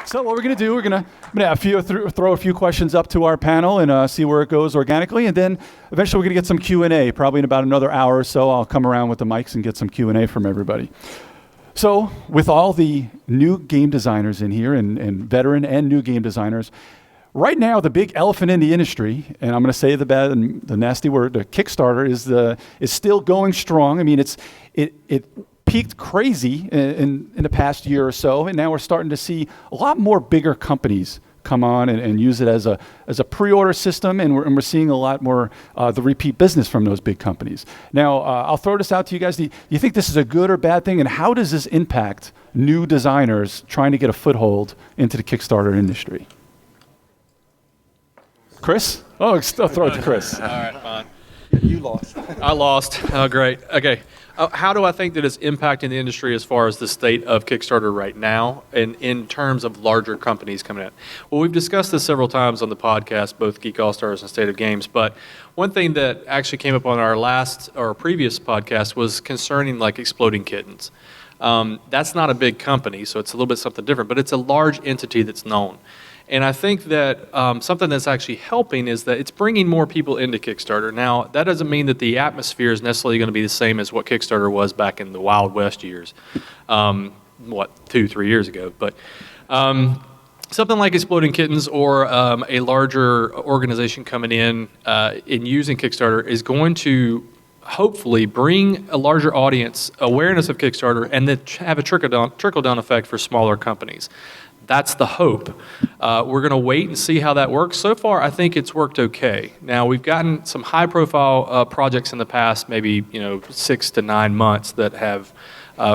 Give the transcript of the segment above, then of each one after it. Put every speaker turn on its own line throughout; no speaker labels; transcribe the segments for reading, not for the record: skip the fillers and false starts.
So what we're going to do, I'm going to throw a few questions up to our panel and see where it goes organically, and then eventually we're going to get some Q&A. Probably in about another hour or so, I'll come around with the mics and get some Q&A from everybody. So with all the new game designers in here, and veteran and new game designers, right now the big elephant in the industry, and I'm going to say the bad and the nasty word, the Kickstarter is still going strong. I mean, it peaked crazy in the past year or so, and now we're starting to see a lot more bigger companies come on and use it as a pre-order system, and we're seeing a lot more the repeat business from those big companies. Now, I'll throw this out to you guys. Do you think this is a good or bad thing, and how does this impact new designers trying to get a foothold into the Kickstarter industry? Chris? Oh, I'll throw it to Chris.
All right, fine.
You lost.
I lost. Oh, great. Okay. How do I think that it's impacting the industry as far as the state of Kickstarter right now and in terms of larger companies coming in? Well, we've discussed this several times on the podcast, both Geek All-Stars and State of Games, but one thing that actually came up on our previous podcast was concerning like Exploding Kittens. That's not a big company, so it's a little bit something different, but it's a large entity that's known. And I think that something that's actually helping is that it's bringing more people into Kickstarter. Now, that doesn't mean that the atmosphere is necessarily going to be the same as what Kickstarter was back in the Wild West years, 2-3 years ago. But something like Exploding Kittens or a larger organization coming in and using Kickstarter is going to hopefully bring a larger audience awareness of Kickstarter and then have a trickle-down effect for smaller companies. That's the hope. We're going to wait and see how that works. So far, I think it's worked okay. Now, we've gotten some high-profile projects in the past, maybe 6 to 9 months, that have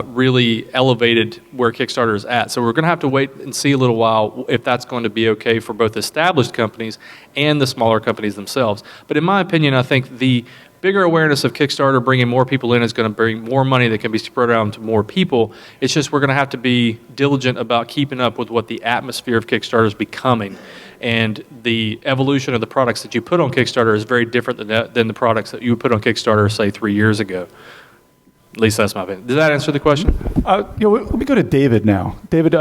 really elevated where Kickstarter is at. So we're going to have to wait and see a little while if that's going to be okay for both established companies and the smaller companies themselves. But in my opinion, I think the bigger awareness of Kickstarter, bringing more people in, is going to bring more money that can be spread around to more people. It's just we're going to have to be diligent about keeping up with what the atmosphere of Kickstarter is becoming. And the evolution of the products that you put on Kickstarter is very different than the products that you would put on Kickstarter, say, 3 years ago. At least that's my opinion. Does that answer the question?
Let me go to David now. David,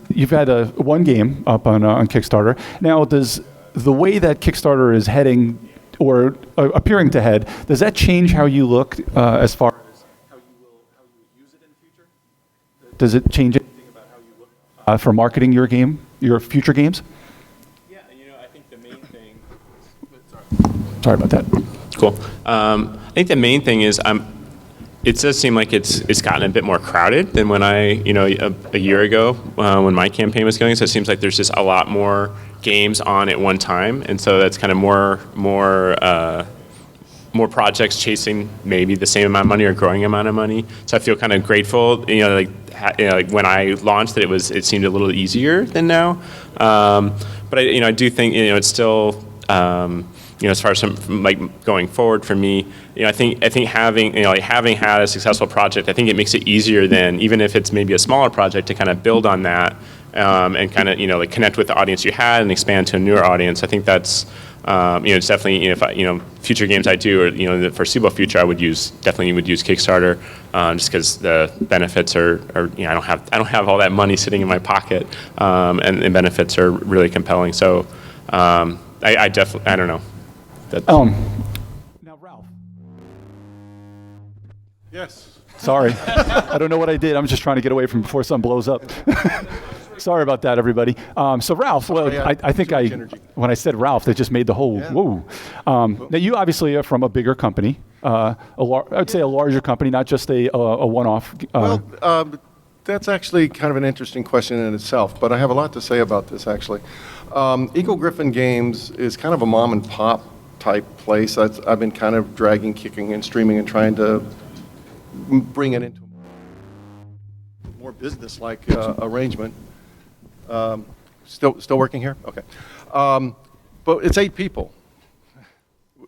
you've had one game up on Kickstarter. Now, does the way that Kickstarter is heading or appearing to head, does that change how you look as far as how you will use it in the future? Does it change anything about how you look for marketing your future games?
Yeah, I think the main thing.
Sorry about that.
Cool. I think the main thing is it does seem like it's gotten a bit more crowded than when a year ago when my campaign was going. So it seems like there's just a lot more games on at one time, and so that's kind of more projects chasing maybe the same amount of money or growing amount of money. So I feel kind of grateful. Like when I launched it seemed a little easier than now. But I do think it's still. As far as like going forward for me, I think having had a successful project, I think it makes it easier than, even if it's maybe a smaller project, to kind of build on that and kind of like connect with the audience you had and expand to a newer audience. I think that's it's definitely if future games I do, or the foreseeable future, I would definitely use Kickstarter just because the benefits are I don't have all that money sitting in my pocket, and the benefits are really compelling. So I definitely, I don't know.
Now, Ralph.
Yes.
Sorry. I don't know what I did. I'm just trying to get away from before something blows up. Sorry about that, everybody. So Ralph, I think when I said Ralph, that just made the whole whoa. Now, you obviously are from a bigger company, I would say a larger company, not just a one-off.
That's actually kind of an interesting question in itself, but I have a lot to say about this, actually. Eagle Gryphon Games is kind of a mom and pop type place. I've been kind of dragging, kicking, and streaming and trying to bring it into a more business-like arrangement. Still working here? Okay. But it's 8 people.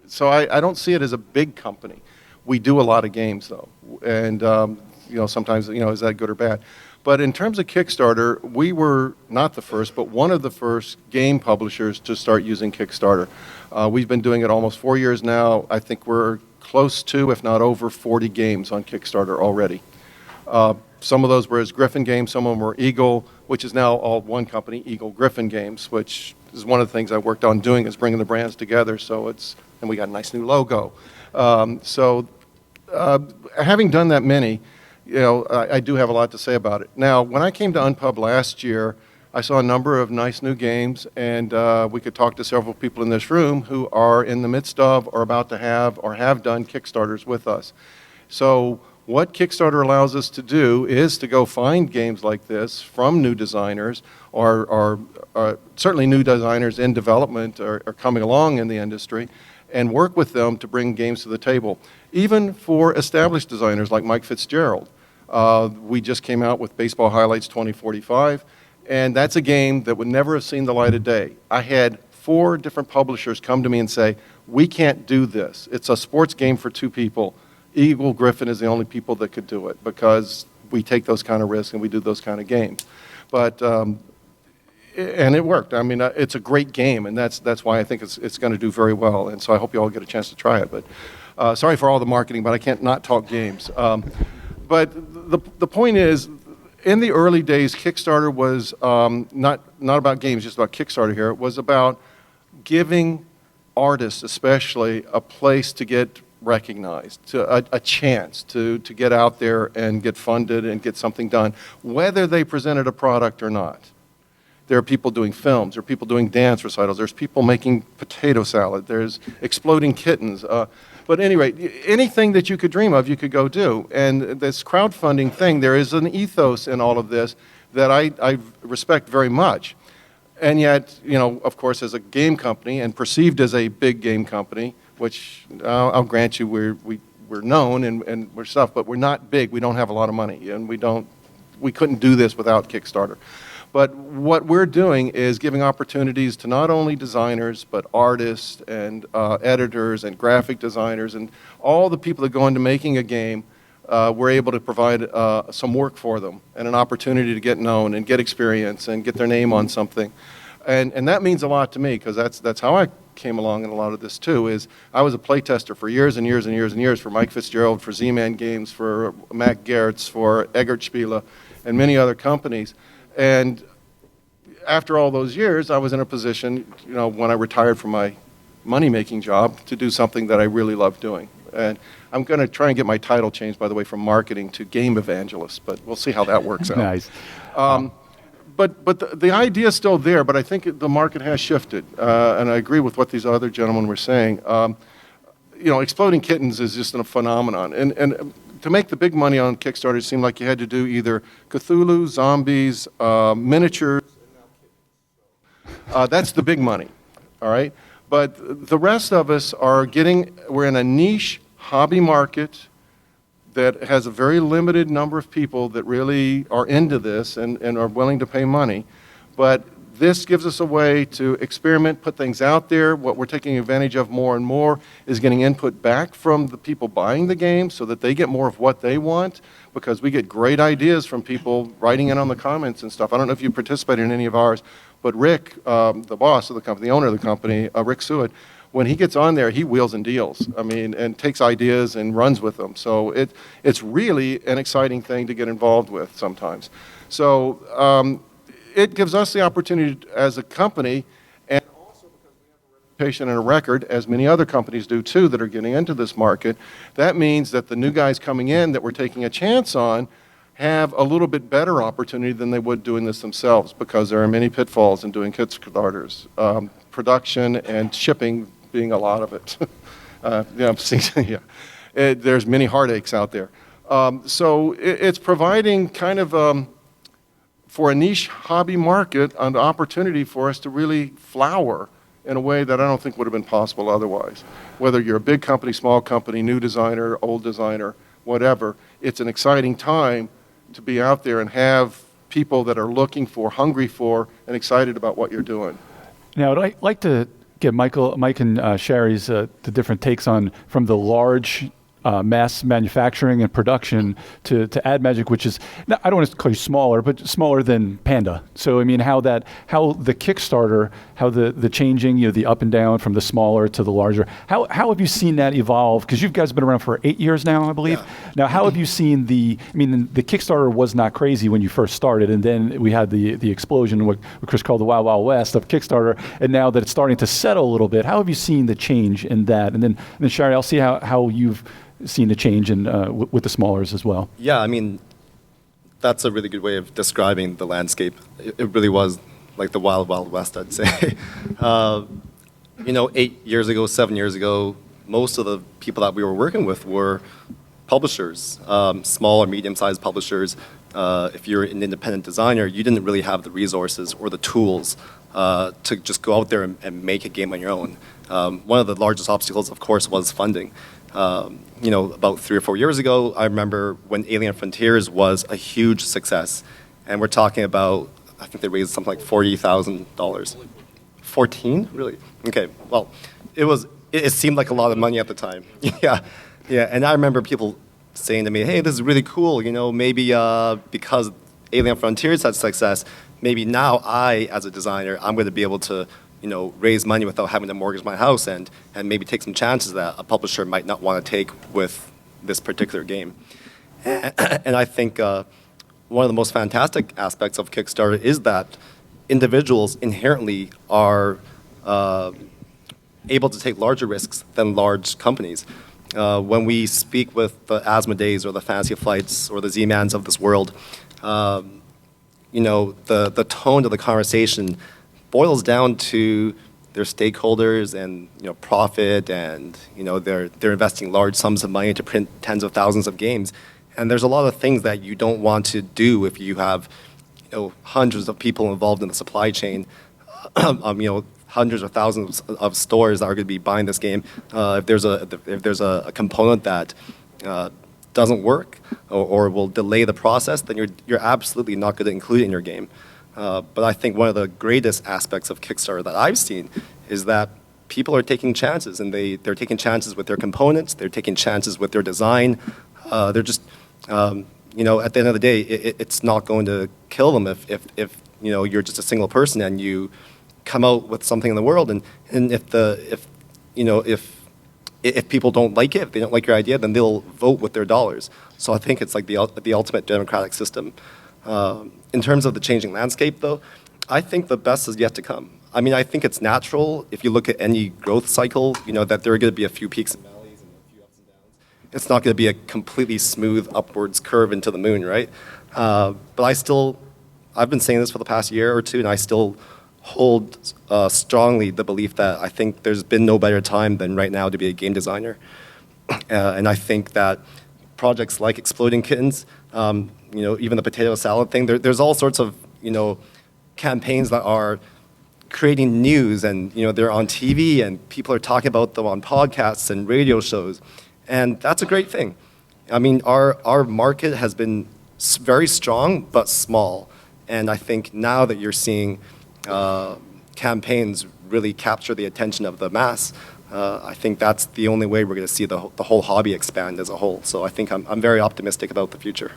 So I don't see it as a big company. We do a lot of games, though. And, sometimes, is that good or bad? But in terms of Kickstarter, we were not the first, but one of the first game publishers to start using Kickstarter. We've been doing it almost 4 years now. I think we're close to, if not over, 40 games on Kickstarter already. Some of those were as Gryphon games, some of them were Eagle. which is now all one company, Eagle Griffin Games, which is one of the things I worked on doing, is bringing the brands together. So and we got a nice new logo. Having done that many, I do have a lot to say about it. Now, when I came to Unpub last year, I saw a number of nice new games, and we could talk to several people in this room who are in the midst of or about to have or have done Kickstarters with us. So what Kickstarter allows us to do is to go find games like this from new designers or certainly new designers in development or coming along in the industry, and work with them to bring games to the table. Even for established designers like Mike Fitzgerald. We just came out with Baseball Highlights 2045, and that's a game that would never have seen the light of day. I had 4 different publishers come to me and say, we can't do this. It's a sports game for 2 people. Eagle Griffin is the only people that could do it because we take those kind of risks and we do those kind of games. But and it worked. I mean, it's a great game, and that's why I think it's going to do very well. And so I hope you all get a chance to try it. But sorry for all the marketing, but I can't not talk games. But the point is, in the early days, Kickstarter was not about games, just about Kickstarter here. It was about giving artists, especially, a place to get recognized, a chance to get out there and get funded and get something done, whether they presented a product or not. There are people doing films, there are people doing dance recitals, there's people making potato salad, there's exploding kittens. But anyway, anything that you could dream of, you could go do. And this crowdfunding thing, there is an ethos in all of this that I respect very much. And yet, of course, as a game company and perceived as a big game company, which I'll grant you we're known and we're stuff, but we're not big. We don't have a lot of money, and we couldn't do this without Kickstarter. But what we're doing is giving opportunities to not only designers, but artists and editors and graphic designers and all the people that go into making a game. We're able to provide some work for them and an opportunity to get known and get experience and get their name on something. And that means a lot to me, because that's how I came along in a lot of this too. Is I was a playtester for years and years and years and years for Mike Fitzgerald, for Z-Man Games, for Mac Garrett's, for Eggert Spiele, and many other companies. And after all those years, I was in a position, when I retired from my money-making job, to do something that I really love doing. And I'm going to try and get my title changed, by the way, from marketing to game evangelist, but we'll see how that works out.
Nice.
But the idea is still there, but I think the market has shifted, and I agree with what these other gentlemen were saying. Exploding Kittens is just a phenomenon, and to make the big money on Kickstarter, it seemed like you had to do either Cthulhu, zombies, miniatures. That's the big money, all right? But the rest of us we're in a niche hobby market that has a very limited number of people that really are into this and are willing to pay money. But this gives us a way to experiment, put things out there. What we're taking advantage of more and more is getting input back from the people buying the game so that they get more of what they want, because we get great ideas from people writing in on the comments and stuff. I don't know if you participated in any of ours, but Rick, the boss of the company, the owner of the company, Rick Seward, when he gets on there, he wheels and deals. And takes ideas and runs with them. So it's really an exciting thing to get involved with sometimes. So it gives us the opportunity as a company, and also because we have a reputation and a record, as many other companies do too that are getting into this market, that means that the new guys coming in that we're taking a chance on have a little bit better opportunity than they would doing this themselves, because there are many pitfalls in doing Kickstarters. Production and shipping being a lot of it. There's many heartaches out there. So it's providing kind of, for a niche hobby market, an opportunity for us to really flower in a way that I don't think would have been possible otherwise. Whether you're a big company, small company, new designer, old designer, whatever, it's an exciting time to be out there and have people that are looking for, hungry for, and excited about what you're doing.
Now, I'd like to get Mike and Sherry's the different takes on from the large mass manufacturing and production to add Magic, which is, I don't want to call you smaller, but smaller than Panda. So I mean, how the Kickstarter, how the changing, the up and down from the smaller to the larger, how have you seen that evolve? Because you guys have been around for 8 years now, I believe.
Yeah.
Now, how have you seen the Kickstarter was not crazy when you first started, and then we had the explosion, what Chris called the Wild Wild West of Kickstarter, and now that it's starting to settle a little bit, how have you seen the change in that? And then Shari, I'll see how you've seen the change in with the smallers as well.
Yeah, I mean, that's a really good way of describing the landscape. It really was like the Wild Wild West, I'd say. 8 years ago, 7 years ago, most of the people that we were working with were publishers, small or medium-sized publishers. If you're an independent designer, you didn't really have the resources or the tools to just go out there and make a game on your own. One of the largest obstacles, of course, was funding. About 3 or 4 years ago, I remember when Alien Frontiers was a huge success, and we're talking about, I think they raised something like $40,000. 14? Really? Okay. Well, it seemed like a lot of money at the time. Yeah. And I remember people saying to me, "Hey, this is really cool. Maybe because Alien Frontiers had success, maybe now I, as a designer, I'm going to be able to." Raise money without having to mortgage my house and maybe take some chances that a publisher might not want to take with this particular game. And I think one of the most fantastic aspects of Kickstarter is that individuals inherently are able to take larger risks than large companies. When we speak with the Asmodees or the Fantasy Flights or the Z-Mans of this world, the tone of the conversation boils down to their stakeholders and profit, and they're investing large sums of money to print tens of thousands of games, and there's a lot of things that you don't want to do if you have hundreds of people involved in the supply chain, hundreds of thousands of stores that are going to be buying this game. If there's a component that doesn't work or will delay the process, then you're absolutely not going to include it in your game. But I think one of the greatest aspects of Kickstarter that I've seen is that people are taking chances, and they're taking chances with their components, they're taking chances with their design. They're just, at the end of the day, it's not going to kill them if you're just a single person and you come out with something in the world, and if people don't like it, if they don't like your idea, then they'll vote with their dollars. So I think it's like the ultimate democratic system. In terms of the changing landscape, though, I think the best is yet to come. I mean, I think it's natural, if you look at any growth cycle, that there are going to be a few peaks and valleys and a few ups and downs. It's not going to be a completely smooth upwards curve into the moon, right? But I've been saying this for the past year or two, and I still hold strongly the belief that I think there's been no better time than right now to be a game designer. And I think that projects like Exploding Kittens, even the potato salad thing, there's all sorts of, campaigns that are creating news, and, they're on TV, and people are talking about them on podcasts and radio shows. And that's a great thing. I mean, our market has been very strong, but small. And I think now that you're seeing campaigns really capture the attention of the mass, I think that's the only way we're going to see the whole hobby expand as a whole. So I think I'm very optimistic about the future.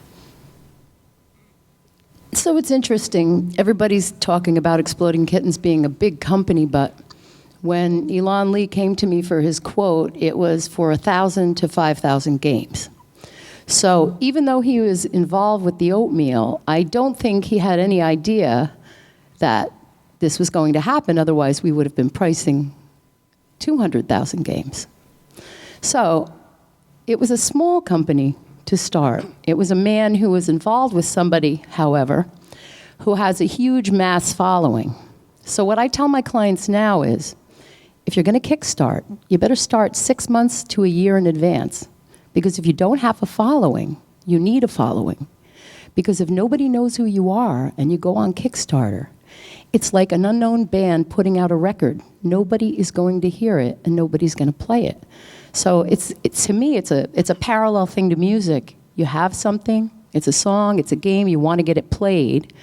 So it's interesting. Everybody's talking about Exploding Kittens being a big company, but when Elon Lee came to me for his quote, it was for 1,000 to 5,000 games. So even though he was involved with the oatmeal, I don't think he had any idea that this was going to happen. Otherwise, we would have been pricing 200,000 games. So it was a small company to start. It was a man who was involved with somebody, however, who has a huge mass following. So what I tell my clients now is, if you're going to kickstart, you better start 6 months to a year in advance. Because if you don't have a following, you need a following. Because if nobody knows who you are and you go on Kickstarter, it's like an unknown band putting out a record. Nobody is going to hear it, and nobody's going to play it. So to me, it's a parallel thing to music. You have something, it's a song, it's a game, you want to get it played,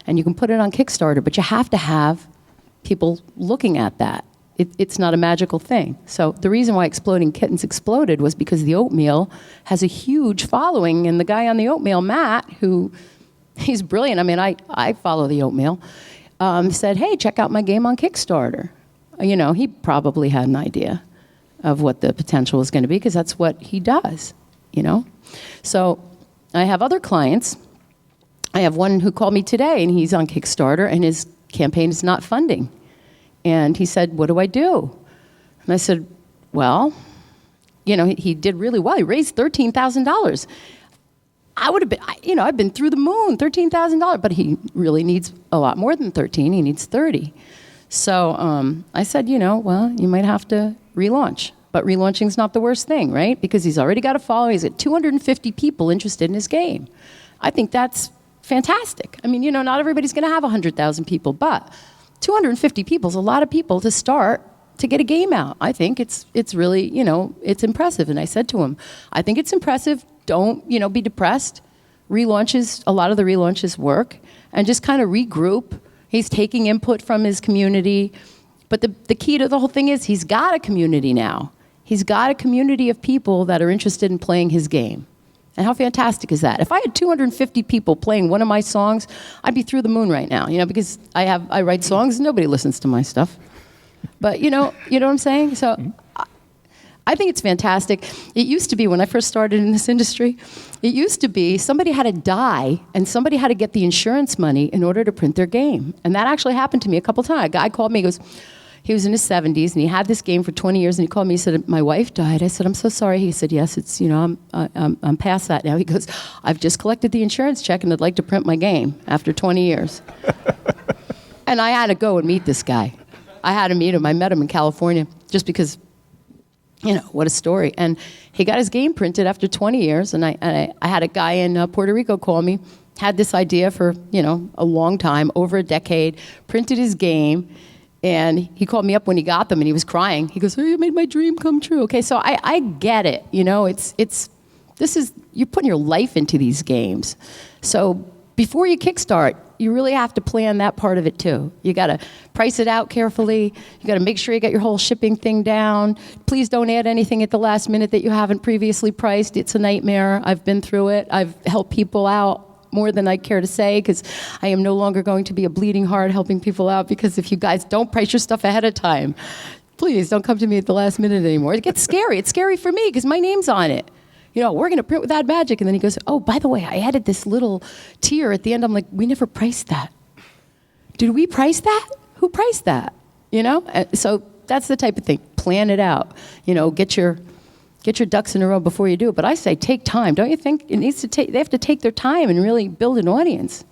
and you can put it on Kickstarter, but you have to have people looking at that. It's not a magical thing. So the reason why Exploding Kittens exploded was because the oatmeal has a huge following, and the guy on the oatmeal, Matt, who he's brilliant. I mean, I follow the oatmeal. Said, hey, check out my game on Kickstarter. You know, he probably had an idea of what the potential was going to be because that's what he does, you know. So I have other clients. I have one who called me today, and he's on Kickstarter, and his campaign is not funding. And he said, what do I do? And I said, well, you know, he did really well. He raised $13,000. I would have been, you know, I've been through the moon, $13,000, but he really needs a lot more than 13. He needs 30. So I said, you know, well, you might have to relaunch. But relaunching's not the worst thing, right? Because he's already got a following. He's got 250 people interested in his game. I think that's fantastic. I mean, you know, not everybody's going to have 100,000 people, but 250 people is a lot of people to start to get a game out. I think it's really, you know, it's impressive. And I said to him, I think it's impressive. Don't, you know, be depressed. Relaunches, a lot of the relaunches work. And just kind of regroup. He's taking input from his community. But the key to the whole thing is he's got a community now. He's got a community of people that are interested in playing his game. And how fantastic is that? If I had 250 people playing one of my songs, I'd be through the moon right now, you know, because I write songs and nobody listens to my stuff. But you know what I'm saying? So I think it's fantastic. It used to be, when I first started in this industry, it used to be somebody had to die and somebody had to get the insurance money in order to print their game. And that actually happened to me a couple times. A guy called me, he goes, he was in his 70s, and he had this game for 20 years, and he called me, he said, my wife died. I said, I'm so sorry. He said, yes, it's, you know, I'm past that now. He goes, I've just collected the insurance check, and I'd like to print my game after 20 years. And I had to go and meet this guy. I had to meet him. I met him in California just because, you know, what a story. And he got his game printed after 20 years, and I had a guy in Puerto Rico call me, had this idea for, you know, a long time, over a decade, printed his game. And he called me up when he got them, and he was crying. He goes, oh, you made my dream come true. Okay, so I get it. You know, you're putting your life into these games. So before you kickstart, you really have to plan that part of it too. You got to price it out carefully. You got to make sure you got your whole shipping thing down. Please don't add anything at the last minute that you haven't previously priced. It's a nightmare. I've been through it. I've helped people out more than I care to say, because I am no longer going to be a bleeding heart helping people out, because if you guys don't price your stuff ahead of time, please don't come to me at the last minute anymore. It gets scary. It's scary for me because my name's on it. You know, we're going to print without magic. And then he goes, oh, by the way, I added this little tier at the end. I'm like, we never priced that. Did we price that? Who priced that? You know? So that's the type of thing. Plan it out. You know, get your ducks in a row before you do it. But I say take time. Don't you think they have to take their time and really build an audience?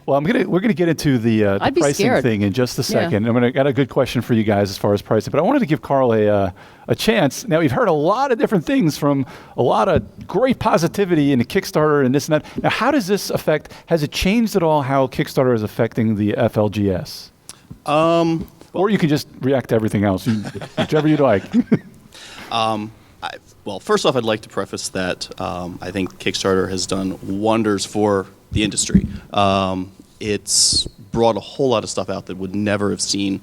Well, we're gonna get into the pricing thing in just a second.
Yeah.
I got a good question for you guys as far as pricing, but I wanted to give Carl a chance. Now, we've heard a lot of different things from a lot of great positivity in the Kickstarter and this and that. Now, how does this affect? Has it changed at all how Kickstarter is affecting the FLGS? Or you can just react to everything else, whichever you'd like.
Well, first off, I'd like to preface that I think Kickstarter has done wonders for the industry. It's brought a whole lot of stuff out that would never have seen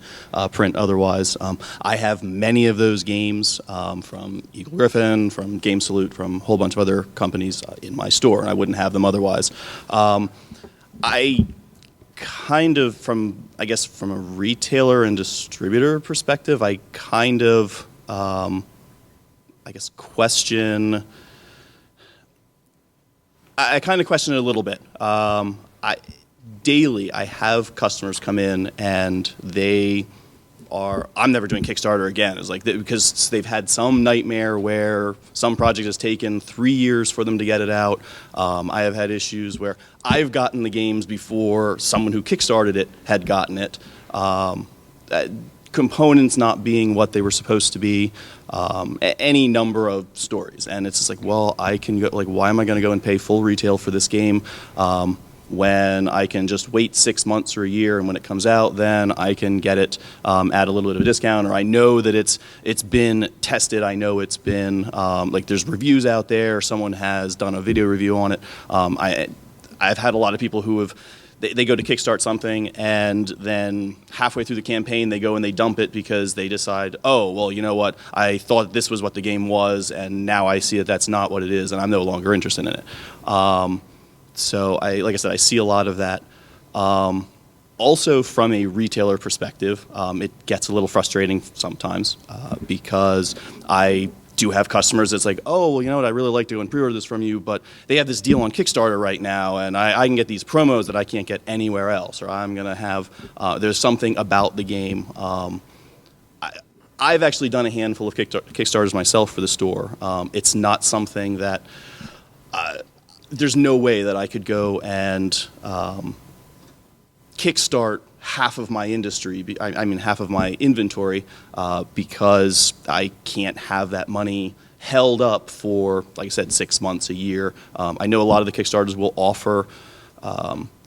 print otherwise. I have many of those games from Eagle Griffin, from Game Salute, from a whole bunch of other companies in my store, and I wouldn't have them otherwise. I kind of, from a retailer and distributor perspective, I kind of question it a little bit. Daily, I have customers come in and I'm never doing Kickstarter again. It's like, because they've had some nightmare where some project has taken 3 years for them to get it out. I have had issues where I've gotten the games before someone who Kickstarted it had gotten it. Components not being what they were supposed to be, any number of stories. And it's just like, well, I can go, like, why am I going to go and pay full retail for this game when I can just wait 6 months or a year, and when it comes out, then I can get it at a little bit of a discount, or I know that it's been tested. I know it's been, like, there's reviews out there. Someone has done a video review on it. I've had a lot of people who have they go to kickstart something, and then halfway through the campaign, they go and they dump it because they decide, oh, well, you know what? I thought this was what the game was, and now I see that that's not what it is, and I'm no longer interested in it. So, like I said, I see a lot of that. Also, from a retailer perspective, it gets a little frustrating sometimes because I do have customers that's like, oh, well, you know what, I really like to go and pre-order this from you, but they have this deal on Kickstarter right now, and I can get these promos that I can't get anywhere else, or I'm going to have, there's something about the game. I've actually done a handful of Kickstarters myself for the store. It's not something that, there's no way that I could go and kickstart half of my industry, I mean half of my inventory, because I can't have that money held up for, like I said, 6 months, a year. I know a lot of the Kickstarters will offer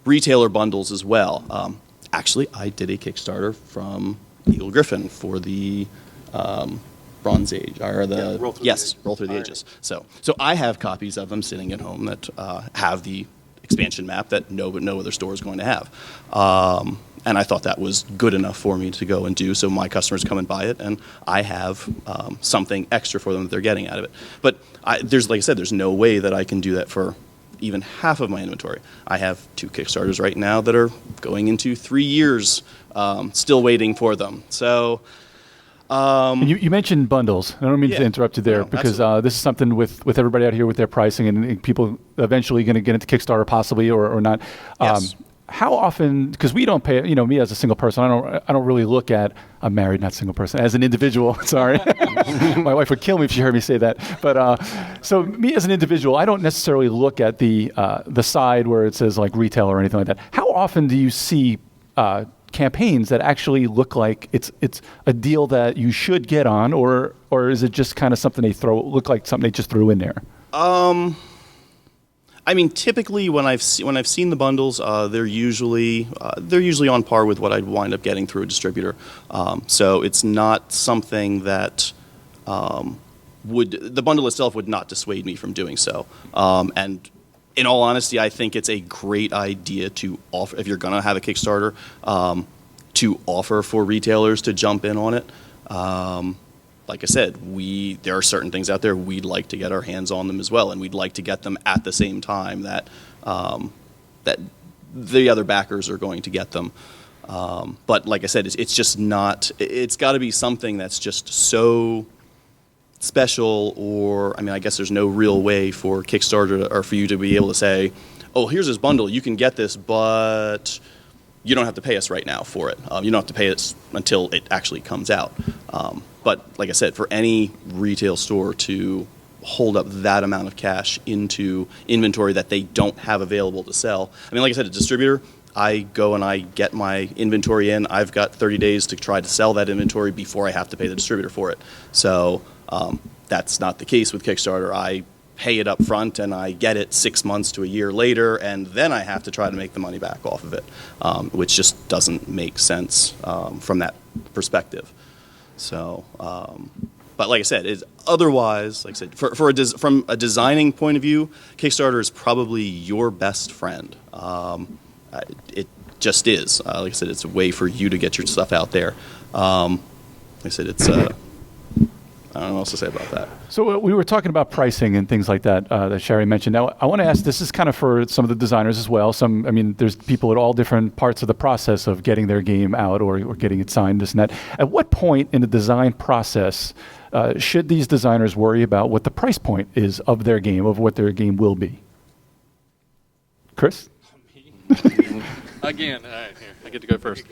retailer bundles as well. Actually, I did a Kickstarter from Eagle Griffin for the Bronze Age, or the Roll Through the Ages. So I have copies of them sitting at home that have the expansion map that no other store is going to have. And I thought that was good enough for me to go and do, so my customers come and buy it, and I have something extra for them that they're getting out of it. But there's, like I said, there's no way that I can do that for even half of my inventory. I have 2 Kickstarters right now that are going into 3 years, still waiting for them. So.
And you mentioned bundles. I don't mean to interrupt you there,
No,
because this is something with everybody out here with their pricing, and people eventually going to get into Kickstarter possibly or not.
Yes.
How often? Because we don't pay. Me as a single person, I don't really look at. I'm married, not single person. As an individual, sorry, my wife would kill me if she heard me say that. But so me as an individual, I don't necessarily look at the side where it says like retail or anything like that. How often do you see campaigns that actually look like it's a deal that you should get on, or is it just kind of something look like something they just threw in there?
I mean, typically when I've seen the bundles, they're usually on par with what I'd wind up getting through a distributor. So it's not something that the bundle itself would not dissuade me from doing so. And in all honesty, I think it's a great idea to offer, if you're going to have a Kickstarter, to offer for retailers to jump in on it. Like I said, there are certain things out there we'd like to get our hands on them as well, and we'd like to get them at the same time that that the other backers are going to get them. But like I said, it's just not. It's got to be something that's just so special, or I mean, I guess there's no real way for Kickstarter or for you to be able to say, "Oh, here's this bundle. You can get this, but you don't have to pay us right now for it. You don't have to pay us until it actually comes out." But like I said, for any retail store to hold up that amount of cash into inventory that they don't have available to sell. I mean, like I said, a distributor, I go and I get my inventory in. I've got 30 days to try to sell that inventory before I have to pay the distributor for it. So that's not the case with Kickstarter. I pay it up front and I get it 6 months to a year later, and then I have to try to make the money back off of it, which just doesn't make sense from that perspective. So, but like I said, otherwise, like I said, from a designing point of view, Kickstarter is probably your best friend. It just is. Like I said, it's a way for you to get your stuff out there. Like I said, it's. I don't know what else to say about that.
So we were talking about pricing and things like that that Sherry mentioned. Now, I want to ask, this is kind of for some of the designers as well. There's people at all different parts of the process of getting their game out or getting it signed, this and that. At what point in the design process should these designers worry about what the price point is of their game, of what their game will be? Chris?
Again, all right, here, I get to go first.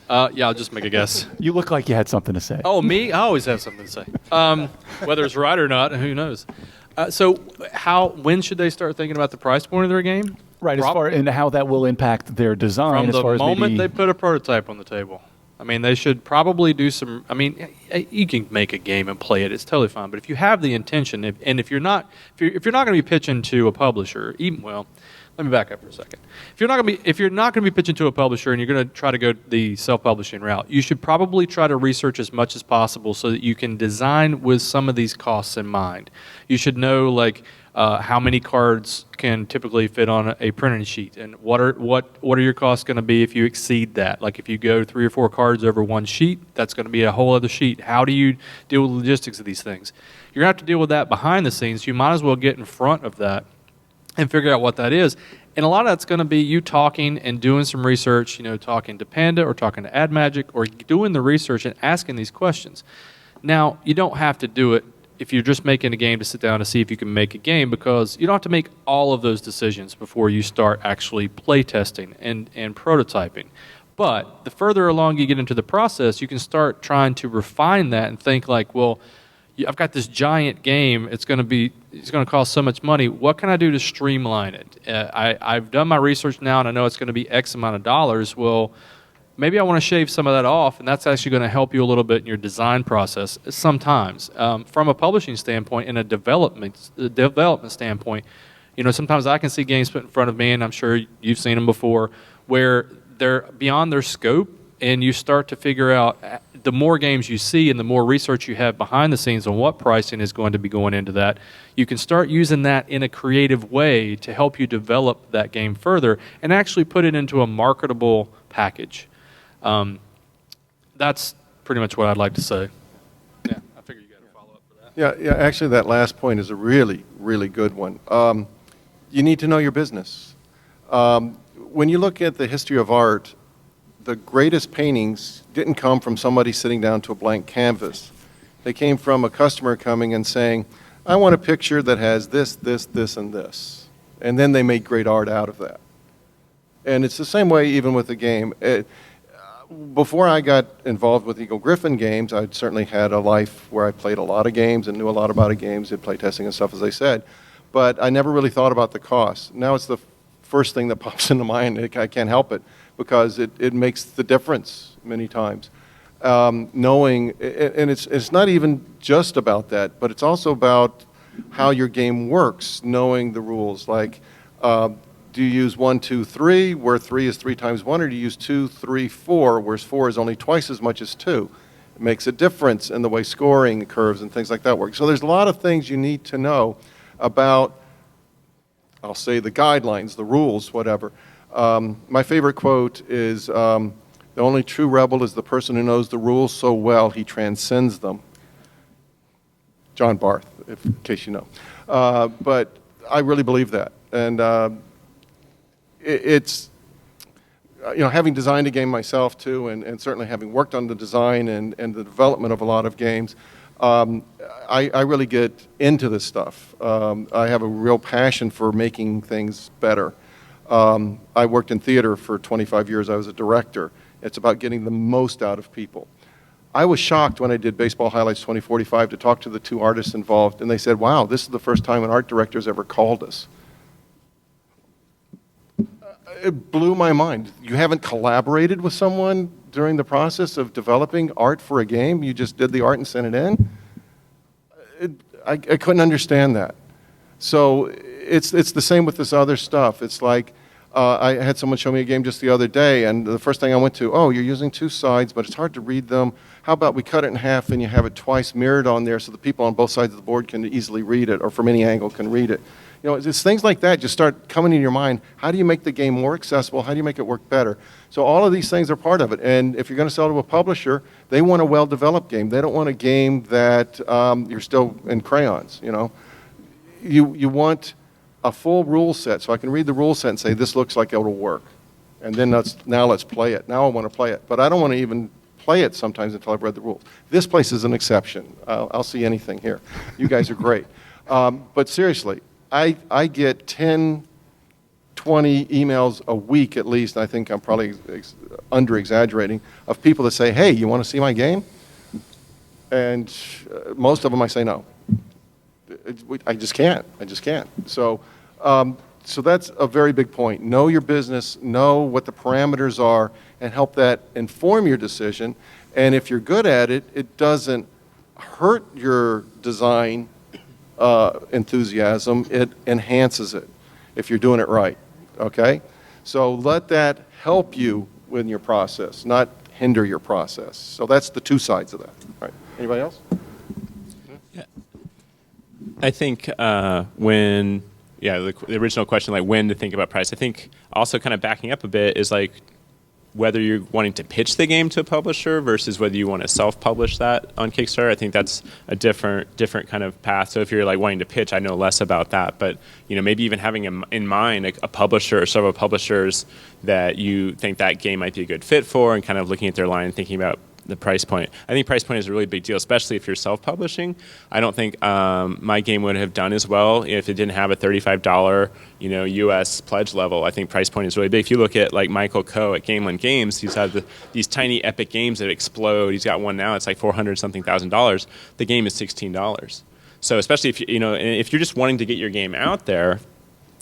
Yeah, I'll just make a guess.
You look like you had something to say.
Oh, me? I always have something to say. Whether it's right or not, who knows? So when should they start thinking about the price point of their game?
Right, and how that will impact their design.
From the moment they put a prototype on the table. I mean, they should probably do some. I mean, you can make a game and play it; it's totally fine. But if you have the intention, if you're not going to be pitching to a publisher, let me back up for a second. If you're not going to be pitching to a publisher and you're going to try to go the self-publishing route, you should probably try to research as much as possible so that you can design with some of these costs in mind. You should know, like, how many cards can typically fit on a printing sheet, and what are your costs going to be if you exceed that? Like if you go 3 or 4 cards over one sheet, that's going to be a whole other sheet. How do you deal with the logistics of these things? You're going to have to deal with that behind the scenes. You might as well get in front of that and figure out what that is. And a lot of that's going to be you talking and doing some research, talking to Panda or talking to AdMagic or doing the research and asking these questions. Now, you don't have to do it if you're just making a game to sit down and see if you can make a game, because you don't have to make all of those decisions before you start actually play testing and prototyping. But the further along you get into the process, you can start trying to refine that and think like, well, I've got this giant game. It's going to cost so much money. What can I do to streamline it? I've done my research now, and I know it's going to be X amount of dollars. Well, maybe I want to shave some of that off, and that's actually going to help you a little bit in your design process sometimes. From a publishing standpoint and a development standpoint, sometimes I can see games put in front of me, and I'm sure you've seen them before, where they're beyond their scope, and you start to figure out the more games you see and the more research you have behind the scenes on what pricing is going to be going into that, you can start using that in a creative way to help you develop that game further and actually put it into a marketable package. That's pretty much what I'd like to say. Yeah, I figure you got to follow up for that.
Yeah. Actually, that last point is a really, really good one. You need to know your business. When you look at the history of art, the greatest paintings didn't come from somebody sitting down to a blank canvas. They came from a customer coming and saying, I want a picture that has this, this, this, and this. And then they made great art out of that. And it's the same way even with the game. Before I got involved with Eagle Griffin games, I'd certainly had a life where I played a lot of games and knew a lot about games, did play testing and stuff, as I said. But I never really thought about the cost. Now it's the first thing that pops into mind. I can't help it, because it makes the difference many times. Knowing, and it's not even just about that, but it's also about how your game works, knowing the rules. Like, do you use 1, 2, 3, where 3 is 3 times 1, or do you use 2, 3, 4, whereas 4 is only twice as much as 2? It makes a difference in the way scoring curves and things like that work. So there's a lot of things you need to know about, I'll say, the guidelines, the rules, whatever. My favorite quote is, the only true rebel is the person who knows the rules so well he transcends them. John Barth, in case you know. But I really believe that. And it's, having designed a game myself too, and certainly having worked on the design and the development of a lot of games, I really get into this stuff. I have a real passion for making things better. I worked in theater for 25 years. I was a director. It's about getting the most out of people. I was shocked when I did Baseball Highlights 2045 to talk to the 2 artists involved, and they said, wow, this is the first time an art director's ever called us. It blew my mind. You haven't collaborated with someone during the process of developing art for a game? You just did the art and sent it in? I couldn't understand that. So it's the same with this other stuff. It's like, I had someone show me a game just the other day, and the first thing I went to, oh, you're using 2 sides, but it's hard to read them. How about we cut it in half and you have it twice mirrored on there so the people on both sides of the board can easily read it, or from any angle can read it. It's things like that just start coming in your mind. How do you make the game more accessible? How do you make it work better? So all of these things are part of it. And if you're going to sell to a publisher, they want a well-developed game. They don't want a game that you're still in crayons. You want a full rule set, so I can read the rule set and say, this looks like it'll work. And then now let's play it. Now I want to play it. But I don't want to even play it sometimes until I've read the rules. This place is an exception. I'll see anything here. You guys are great. But seriously, I get 10, 20 emails a week at least, and I think I'm probably under-exaggerating, of people that say, hey, you want to see my game? And most of them I say no. I just can't. So that's a very big point. Know your business, know what the parameters are, and help that inform your decision. And if you're good at it, it doesn't hurt your design enthusiasm. It enhances it if you're doing it right. Okay? So let that help you in your process, not hinder your process. So that's the 2 sides of that. Right? Anybody else?
I think the original question, like when to think about price. I think also kind of backing up a bit is like whether you're wanting to pitch the game to a publisher versus whether you want to self-publish that on Kickstarter. I think that's a different kind of path. So if you're like wanting to pitch, I know less about that, but maybe even having in mind a publisher or several publishers that you think that game might be a good fit for, and kind of looking at their line and thinking about the price point. I think price point is a really big deal, especially if you're self-publishing. I don't think my game would have done as well if it didn't have a $35, U.S. pledge level. I think price point is really big. If you look at like Michael Coe at Gameland Games, he's had these tiny epic games that explode. He's got one now. It's like $400-something thousand. The game is $16. So especially if if you're just wanting to get your game out there,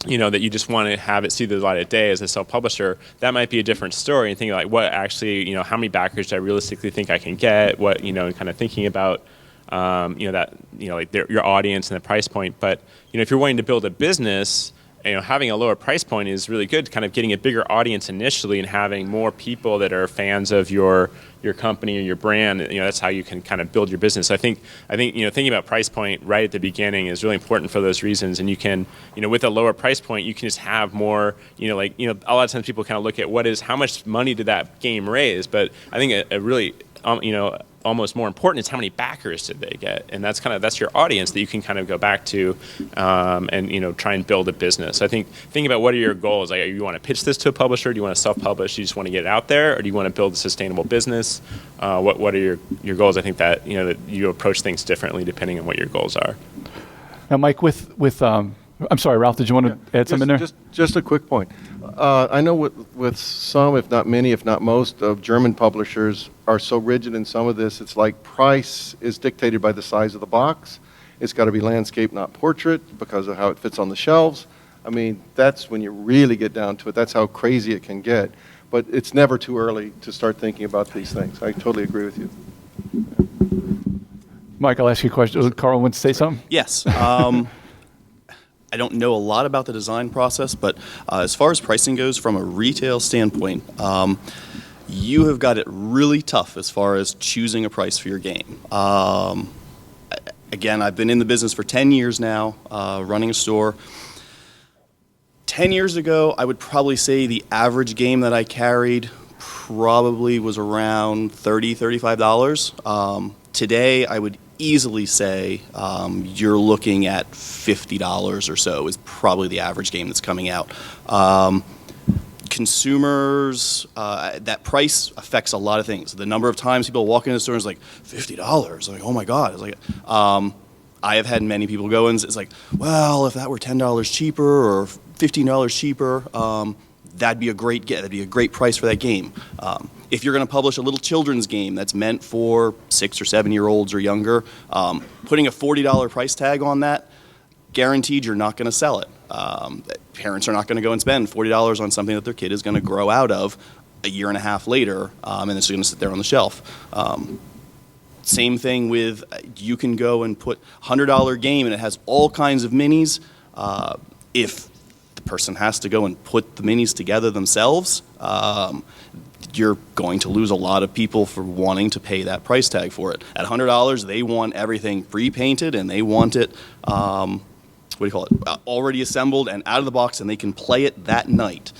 that you just want to have it see the light of day as a self-publisher, that might be a different story. And thinking like, what actually, how many backers do I realistically think I can get? What, and kind of thinking about, like your audience and the price point. But, if you're wanting to build a business, having a lower price point is really good, kind of getting a bigger audience initially and having more people that are fans of your company or your brand. That's how you can kind of build your business. I think thinking about price point right at the beginning is really important for those reasons. And you can, with a lower price point, you can just have more, a lot of times people kind of look at how much money did that game raise? But I think a really, almost more important is how many backers did they get, and that's your audience that you can kind of go back to, and try and build a business. So I think thinking about what are your goals. Like, you want to pitch this to a publisher? Do you want to self-publish? You just want to get it out there, or do you want to build a sustainable business? What are your goals? I think that that you approach things differently depending on what your goals are.
Now, Mike, with I'm sorry, Ralph, did you want to add something there?
Just a quick point. I know with some, if not many, if not most, of German publishers are so rigid in some of this, it's like price is dictated by the size of the box. It's got to be landscape, not portrait, because of how it fits on the shelves. I mean, that's when you really get down to it. That's how crazy it can get. But it's never too early to start thinking about these things. I totally agree with you.
Mike, I'll ask you a question. Carl wants to say something?
Yes. I don't know a lot about the design process, but as far as pricing goes from a retail standpoint, you have got it really tough as far as choosing a price for your game. Again, I've been in the business for 10 years now, running a store. 10 years ago, I would probably say the average game that I carried probably was around $30, $35. Today, I would easily say you're looking at $50 or so is probably the average game that's coming out. Consumers, that price affects a lot of things. The number of times people walk into the store and it's like, $50? Like, oh my God. It's like, I have had many people go and it's like, well, if that were $10 cheaper or $15 cheaper, that'd be a great price for that game. If you're going to publish a little children's game that's meant for 6 or 7-year-olds or younger, putting a $40 price tag on that, guaranteed you're not going to sell it. Parents are not going to go and spend $40 on something that their kid is going to grow out of a year and a half later, and it's going to sit there on the shelf. Same thing with, you can go and put a $100 game and it has all kinds of minis. If the person has to go and put the minis together themselves, you're going to lose a lot of people for wanting to pay that price tag for it. At $100, they want everything pre-painted and they want it, already assembled and out of the box, and they can play it that night.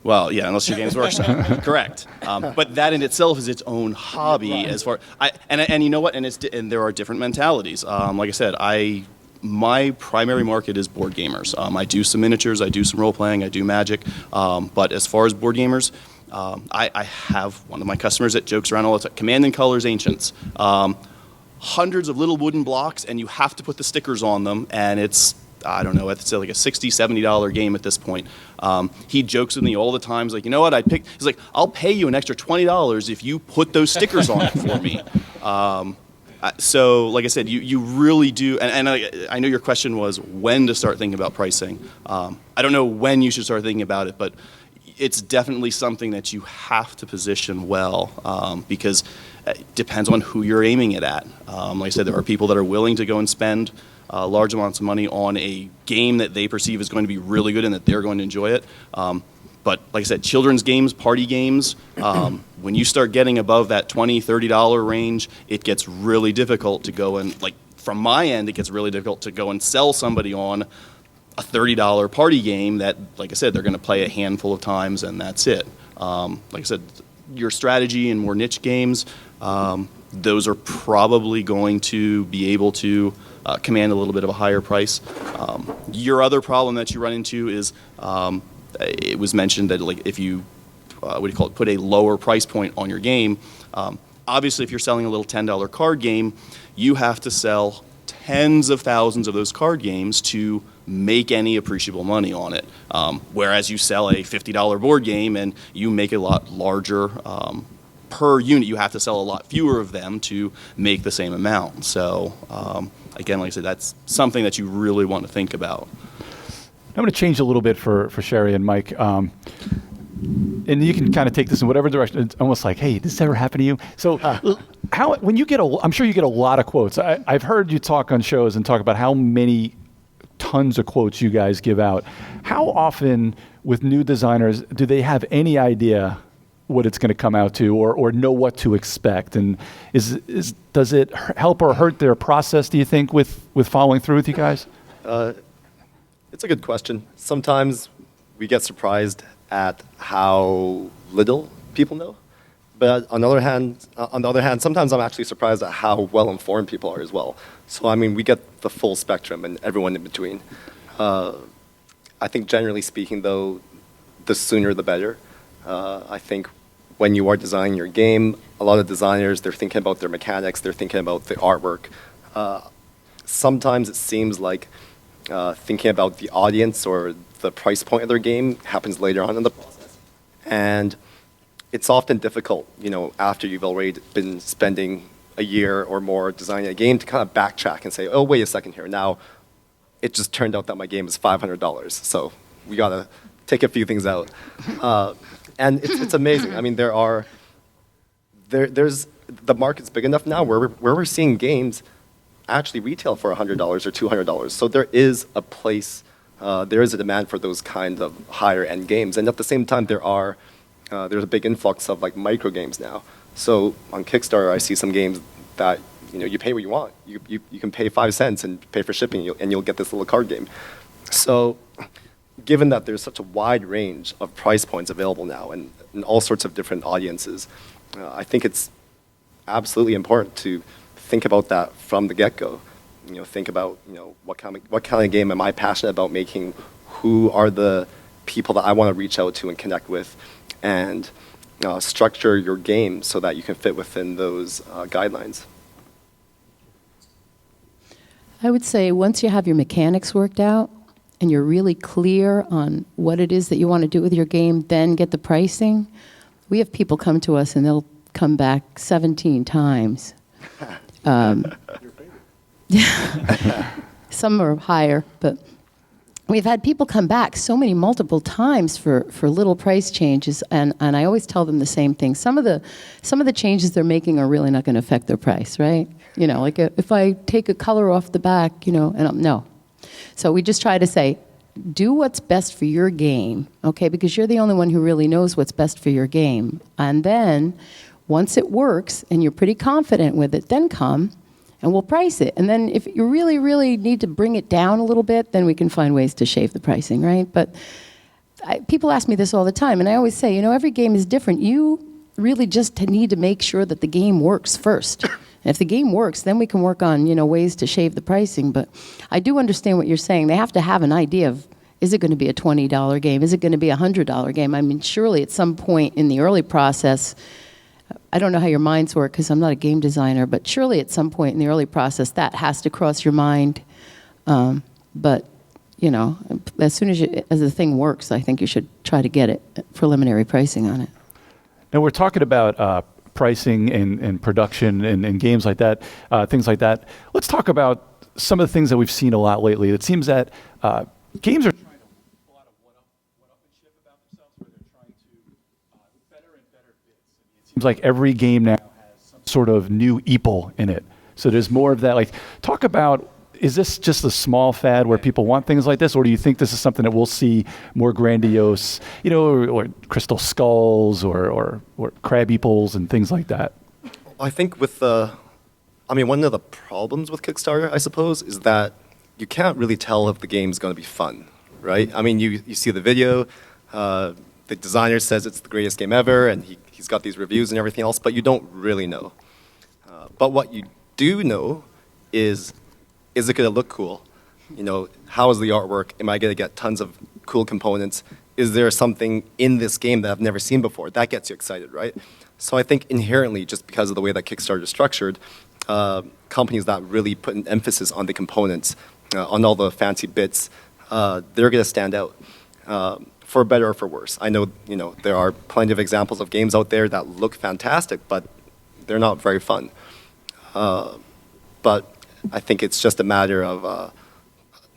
Well, yeah, unless your Games Workshop, correct. But that in itself is its own hobby. As far and you know what, and there are different mentalities. Like I said, my primary market is board gamers. I do some miniatures, I do some role playing, I do Magic. But as far as board gamers, I have one of my customers that jokes around all the time. Command and Colors Ancients. Hundreds of little wooden blocks, and you have to put the stickers on them, and it's, I don't know, it's like a $60, $70 game at this point. He jokes with me all the time. He's like, you know what, he's like, I'll pay you an extra $20 if you put those stickers on it for me. So, like I said, you really do, and I know your question was when to start thinking about pricing. I don't know when you should start thinking about it, but it's definitely something that you have to position well, because it depends on who you're aiming it at. Like I said, there are people that are willing to go and spend large amounts of money on a game that they perceive is going to be really good and that they're going to enjoy it. But like I said, children's games, party games, when you start getting above that $20, $30 range, it gets really difficult to go and, like, from my end, it gets really difficult to go and sell somebody on a $30 party game that, like I said, they're going to play a handful of times and that's it. Like I said, your strategy in more niche games, those are probably going to be able to command a little bit of a higher price. Your other problem that you run into is it was mentioned that like if you put a lower price point on your game. Obviously, if you're selling a little $10 card game, you have to sell tens of thousands of those card games to make any appreciable money on it. Whereas you sell a $50 board game and you make a lot larger per unit, you have to sell a lot fewer of them to make the same amount. So again, like I said, that's something that you really want to think about.
I'm going to change a little bit for Sherry and Mike. And you can kind of take this in whatever direction. It's almost like, hey, this ever happened to you? So when you get I'm sure you get a lot of quotes. I've heard you talk on shows and talk about how many tons of quotes you guys give out. How often with new designers do they have any idea what it's going to come out to or know what to expect? And does it help or hurt their process, do you think, with following through with you guys?
It's a good question. Sometimes we get surprised at how little people know. But on the other hand, sometimes I'm actually surprised at how well informed people are as well. So I mean, we get the full spectrum and everyone in between. I think generally speaking, though, the sooner the better. I think when you are designing your game, a lot of designers, they're thinking about their mechanics, they're thinking about the artwork. Sometimes it seems like thinking about the audience or the price point of their game happens later on in the process. And it's often difficult, after you've already been spending a year or more designing a game to kind of backtrack and say, oh, wait a second here. Now, it just turned out that my game is $500. So we got to take a few things out. And it's amazing. I mean, there's the market's big enough now where we're seeing games actually retail for $100 or $200. So there is a place, there is a demand for those kind of higher end games. And at the same time, there's a big influx of like micro games now. So on Kickstarter, I see some games that you pay what you want. You can pay 5 cents and pay for shipping, and you'll get this little card game. So given that there's such a wide range of price points available now and all sorts of different audiences, I think it's absolutely important to think about that from the get-go. Think about what kind of game am I passionate about making? Who are the people that I want to reach out to and connect with, and structure your game so that you can fit within those guidelines.
I would say once you have your mechanics worked out and you're really clear on what it is that you want to do with your game, then get the pricing. We have people come to us and they'll come back 17 times. Some are higher, but we've had people come back so many multiple times for little price changes, and I always tell them the same thing. Some of the changes they're making are really not going to affect their price, right? Like if I take a color off the back, no. So we just try to say, do what's best for your game, okay? Because you're the only one who really knows what's best for your game. And then once it works and you're pretty confident with it, then come and we'll price it. And then if you really, really need to bring it down a little bit, then we can find ways to shave the pricing, right? But people ask me this all the time, and I always say, every game is different. You really just need to make sure that the game works first. And if the game works, then we can work on, ways to shave the pricing. But I do understand what you're saying. They have to have an idea of, is it going to be a $20 game? Is it going to be a $100 game? I mean, surely at some point in the early process, I don't know how your minds work because I'm not a game designer, but surely at some point in the early process that has to cross your mind. But as soon as the thing works, I think you should try to get it preliminary pricing on it.
Now we're talking about pricing and production and games like that, things like that. Let's talk about some of the things that we've seen a lot lately. It seems that games are trying to a lot of one-upmanship about themselves, where they're trying to better and better bits. It seems like every game now has some sort of new EPL in it. So there's more of that. Like, talk about, is this just a small fad where people want things like this, or do you think this is something that we'll see more grandiose, or crystal skulls or crab EPLs and things like that?
I think with I mean, one of the problems with Kickstarter, I suppose, is that you can't really tell if the game's going to be fun, right? I mean, you see the video, the designer says it's the greatest game ever, and he's got these reviews and everything else, but you don't really know. But what you do know is it going to look cool? You know, how is the artwork? Am I going to get tons of cool components? Is there something in this game that I've never seen before? That gets you excited, right? So I think inherently, just because of the way that Kickstarter is structured, companies that really put an emphasis on the components, on all the fancy bits, they're going to stand out, for better or for worse. I know, you know, there are plenty of examples of games out there that look fantastic, but they're not very fun. But I think it's just a matter of,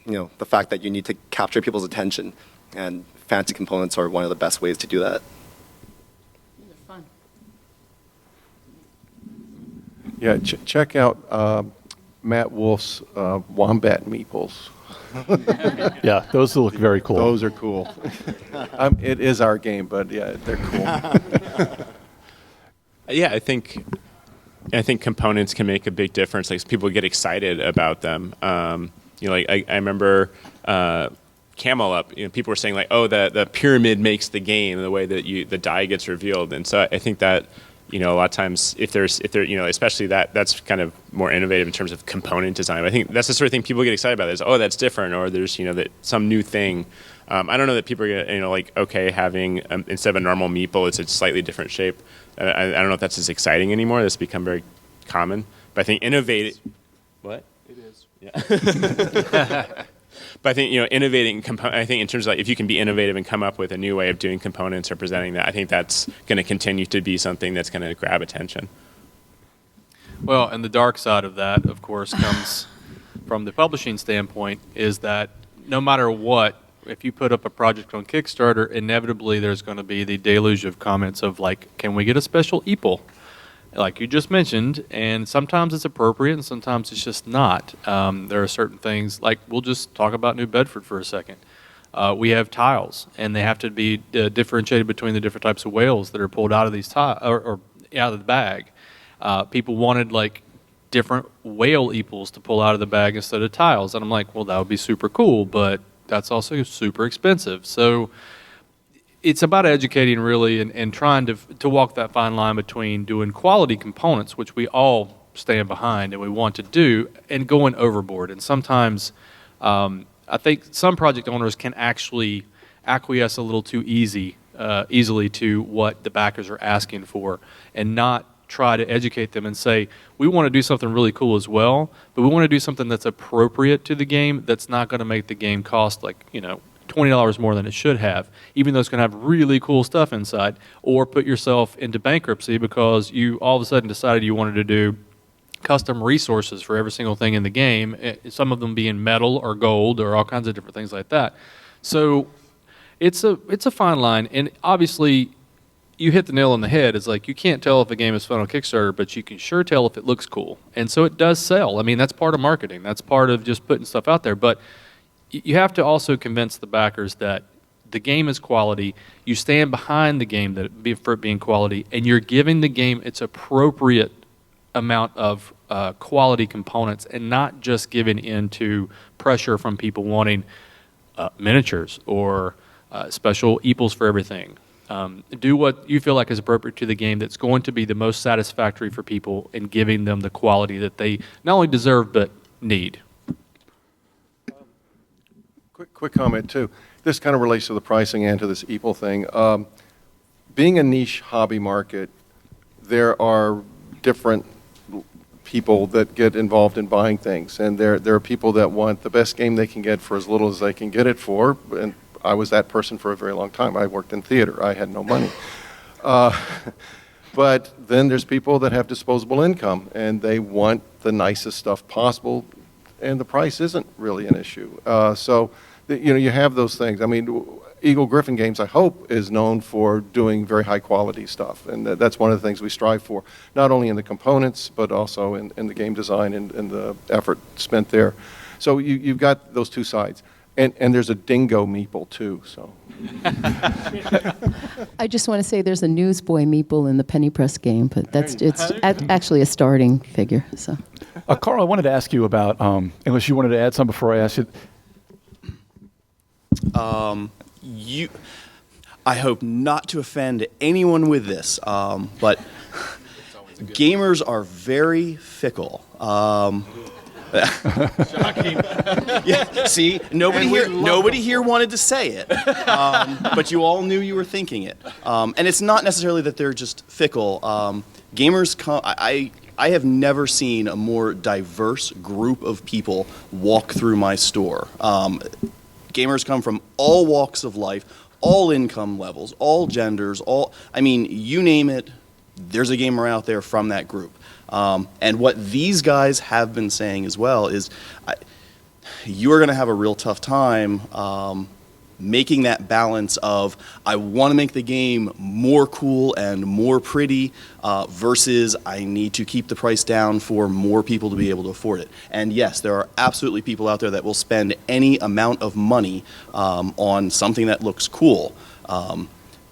you know, the fact that you need to capture people's attention, and fancy components are one of the best ways to do that.
They're fun.
Yeah, check out Matt Wolf's Wombat Meeples.
Yeah, those look very cool.
Those are cool. It is our game, but yeah, they're cool.
Yeah, I think components can make a big difference. Like people get excited about them. You know, like I remember Camel Up. You know, people were saying like, "Oh, the pyramid makes the game," the way that the die gets revealed. And so I think that, you know, a lot of times if there, you know, especially that's kind of more innovative in terms of component design. I think that's the sort of thing people get excited about. Is, oh, that's different, or there's, you know, that some new thing. I don't know that people are gonna, you know, like, okay, having instead of a normal meeple, it's a slightly different shape. I don't know if that's as exciting anymore. That's become very common. But I think innovate. What? It is. Yeah. But I think, you know, innovating I think in terms of like if you can be innovative and come up with a new way of doing components or presenting that, I think that's going to continue to be something that's going to grab attention.
Well, and the dark side of that, of course, comes from the publishing standpoint, is that no matter what, if you put up a project on Kickstarter, inevitably there's going to be the deluge of comments of like, can we get a special EPL? Like you just mentioned, and sometimes it's appropriate and sometimes it's just not. There are certain things, like we'll just talk about New Bedford for a second. We have tiles, and they have to be differentiated between the different types of whales that are pulled out of these tiles, or out of the bag. People wanted like different whale EPLs to pull out of the bag instead of tiles, and I'm like, well, that would be super cool, but that's also super expensive. So it's about educating really and trying to walk that fine line between doing quality components, which we all stand behind and we want to do, and going overboard. And sometimes I think some project owners can actually acquiesce a little too easily to what the backers are asking for, and not try to educate them and say, we want to do something really cool as well, but we want to do something that's appropriate to the game, that's not going to make the game cost like, you know, $20 more than it should have, even though it's going to have really cool stuff inside, or put yourself into bankruptcy because you all of a sudden decided you wanted to do custom resources for every single thing in the game, some of them being metal or gold or all kinds of different things like that. So it's a fine line, and obviously you hit the nail on the head. It's like you can't tell if a game is fun on Kickstarter, but you can sure tell if it looks cool. And so it does sell. I mean, that's part of marketing. That's part of just putting stuff out there. But you have to also convince the backers that the game is quality. You stand behind the game for it being quality, and you're giving the game its appropriate amount of quality components, and not just giving in to pressure from people wanting miniatures or special EPLs for everything. Do what you feel like is appropriate to the game, that's going to be the most satisfactory for people, and giving them the quality that they not only deserve but need.
Quick comment too. This kind of relates to the pricing and to this EPL thing. Being a niche hobby market, there are different people that get involved in buying things, and there are people that want the best game they can get for as little as they can get it for. And I was that person for a very long time. I worked in theater. I had no money. But then there's people that have disposable income, and they want the nicest stuff possible, and the price isn't really an issue. You have those things. I mean, Eagle Griffin Games, I hope, is known for doing very high quality stuff, and that's one of the things we strive for, not only in the components, but also in the game design and the effort spent there. So you've got those two sides. And there's a dingo meeple too, so.
I just want to say there's a newsboy meeple in the penny press game, but actually a starting figure. So,
Carl, I wanted to ask you about, unless you wanted to add something before I ask you.
I hope not to offend anyone with this, but gamers are very fickle. Yeah, see, nobody here wanted to say it, but you all knew you were thinking it. And it's not necessarily that they're just fickle. Gamers come. I have never seen a more diverse group of people walk through my store. Gamers come from all walks of life, all income levels, all genders, you name it, there's a gamer out there from that group. And what these guys have been saying as well is you're going to have a real tough time making that balance of I want to make the game more cool and more pretty versus I need to keep the price down for more people to be able to afford it. And yes, there are absolutely people out there that will spend any amount of money on something that looks cool.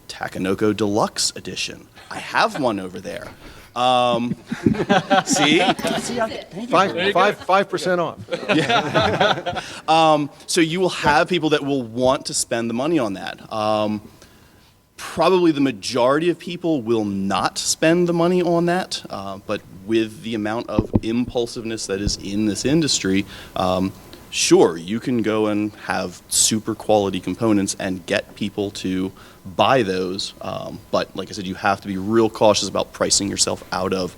Takanoko Deluxe Edition. I have one over there. See?
5% off.
Yeah. So you will have people that will want to spend the money on that. Probably the majority of people will not spend the money on that, but with the amount of impulsiveness that is in this industry, sure, you can go and have super quality components and get people to buy those, but like I said, you have to be real cautious about pricing yourself out of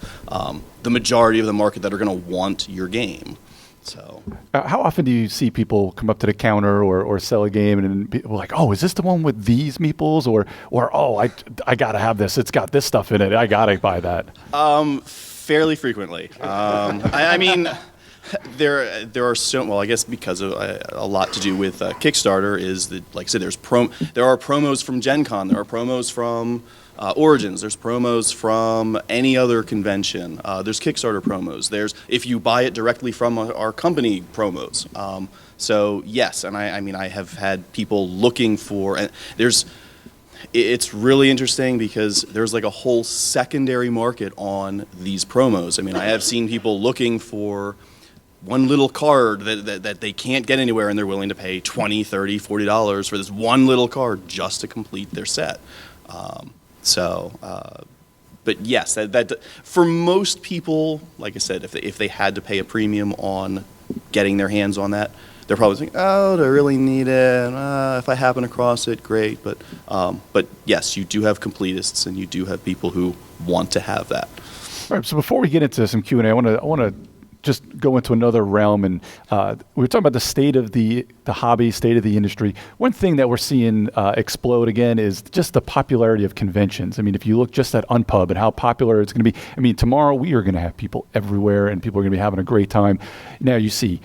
the majority of the market that are going to want your game. So,
how often do you see people come up to the counter or sell a game and people are like, oh, is this the one with these meeples? Or oh, I got to have this. It's got this stuff in it. I got to buy that.
Fairly frequently. I mean, there are so, well, I guess because of a lot to do with Kickstarter is that, like I said, there are promos from Gen Con, there are promos from Origins, there's promos from any other convention, there's Kickstarter promos, there's, if you buy it directly from our company, promos. So yes, and I mean, I have had people looking for, and it's really interesting because there's like a whole secondary market on these promos. I mean, I have seen people looking for one little card that they can't get anywhere, and they're willing to pay $20, $30, $40 for this one little card just to complete their set. But yes, that for most people, like I said, if they had to pay a premium on getting their hands on that, they're probably thinking, oh, do I really need it? If I happen across it, great. But yes, you do have completists, and you do have people who want to have that.
All right. So before we get into some Q&A, I want to just go into another realm, and we were talking about the state of the hobby, state of the industry. One thing that we're seeing explode again is just the popularity of conventions. I mean, if you look just at Unpub and how popular it's going to be, I mean, tomorrow we are going to have people everywhere, and people are going to be having a great time. Now you see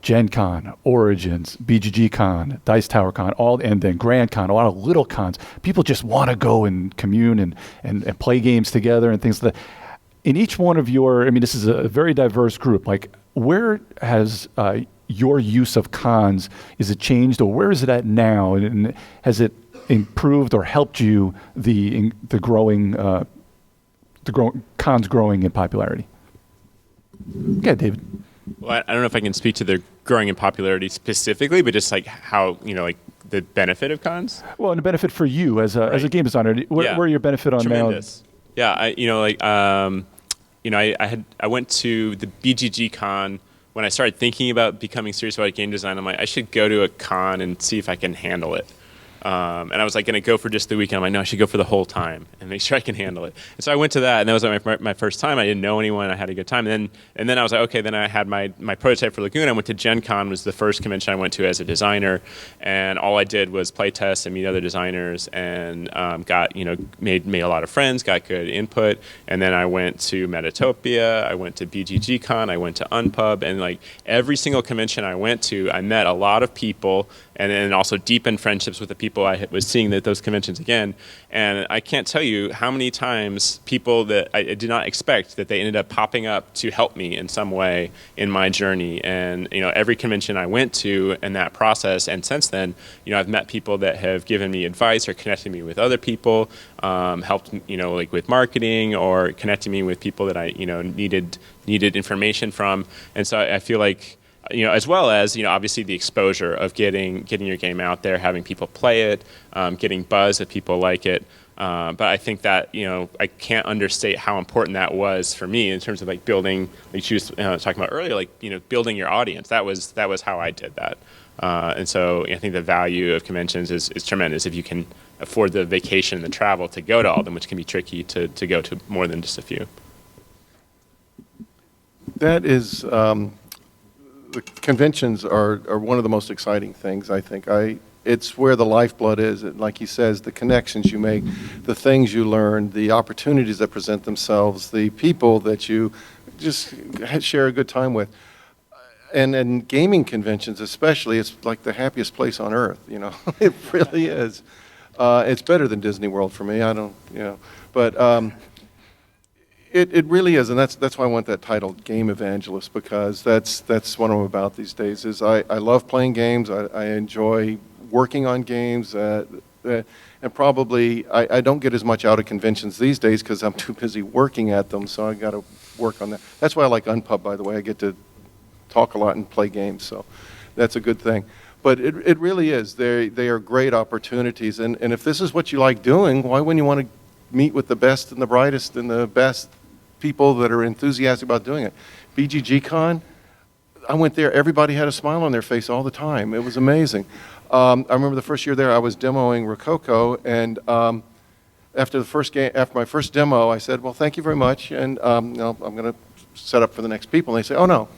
Gen Con, Origins, BGG Con, Dice Tower Con, and then Grand Con, a lot of little cons. People just want to go and commune and play games together and things like that. In each one of this is a very diverse group. Like, where has your use of cons, is it changed, or where is it at now? And has it improved or helped you the cons growing in popularity? Yeah, David.
Well, I don't know if I can speak to their growing in popularity specifically, but just like how, like the benefit of cons.
Well, and the benefit for you as a game designer, where your benefit on
Tremendous. Yeah, I went to the BGG Con when I started thinking about becoming serious about game design. I'm like, I should go to a con and see if I can handle it. And I was like going to go for just the weekend. I'm like, no, I should go for the whole time and make sure I can handle it. And so I went to that, and that was like my first time. I didn't know anyone. I had a good time. And then I was like, okay. Then I had my prototype for Lagoon. I went to Gen Con, was the first convention I went to as a designer, and all I did was play test and meet other designers, and made a lot of friends, got good input. And then I went to Metatopia. I went to BGG Con. I went to Unpub, and like every single convention I went to, I met a lot of people, and then also deepened friendships with the people people I was seeing at those conventions again. And I can't tell you how many times people that I did not expect that they ended up popping up to help me in some way in my journey. And every convention I went to in that process, and since then, I've met people that have given me advice or connected me with other people, helped like with marketing or connecting me with people that I needed information from. And so I feel like, as well as, obviously the exposure of getting your game out there, having people play it, getting buzz if people like it. But I think that, I can't understate how important that was for me in terms of like building, like she was talking about earlier, like, building your audience. That was how I did that. And so I think the value of conventions is tremendous if you can afford the vacation and the travel to go to all of them, which can be tricky to go to more than just a few.
That is, the conventions are one of the most exciting things, I think. It's where the lifeblood is. Like he says, the connections you make, the things you learn, the opportunities that present themselves, the people that you just share a good time with. And gaming conventions especially, it's like the happiest place on earth, It really is. It's better than Disney World for me. I don't, but it really is, and that's why I want that title, Game Evangelist, because that's what I'm about these days. Is I love playing games. I enjoy working on games, and probably I don't get as much out of conventions these days because I'm too busy working at them. So I got to work on that. That's why I like Unpub, by the way. I get to talk a lot and play games, so that's a good thing. But it really is. They are great opportunities, and if this is what you like doing, why wouldn't you want to meet with the best and the brightest and the best people that are enthusiastic about doing it? BGG Con, I went there, everybody had a smile on their face all the time. It was amazing. I remember the first year there, I was demoing Rococo, and after my first demo, I said, well, thank you very much, and I'm going to set up for the next people. And they say, oh, no,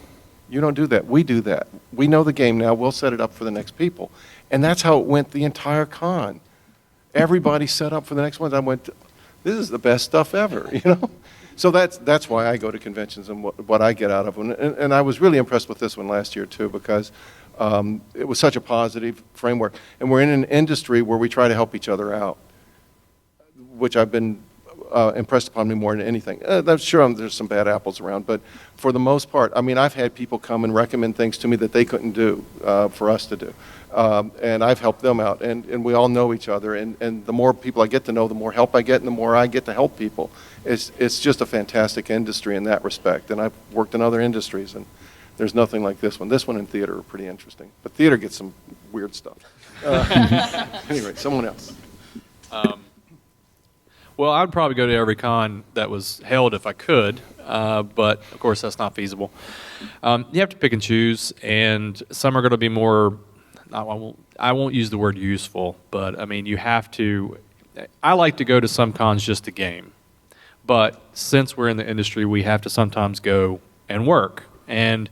you don't do that. We do that. We know the game now. We'll set it up for the next people. And that's how it went the entire con. Everybody set up for the next ones. I went, this is the best stuff ever, So that's why I go to conventions and what I get out of them. And I was really impressed with this one last year, too, because it was such a positive framework. And we're in an industry where we try to help each other out, which I've been impressed upon me more than anything. I'm sure there's some bad apples around, but for the most part, I mean, I've had people come and recommend things to me that they couldn't do for us to do. And I've helped them out, and we all know each other, and the more people I get to know, the more help I get, and the more I get to help people. It's just a fantastic industry in that respect, and I've worked in other industries, and there's nothing like this one. This one in theater are pretty interesting, but theater gets some weird stuff. Anyway, someone else.
Well, I'd probably go to every con that was held if I could, but of course that's not feasible. You have to pick and choose, and some are going to be more, I won't use the word useful, but I mean, you have to, I like to go to some cons just to game, but since we're in the industry, we have to sometimes go and work. And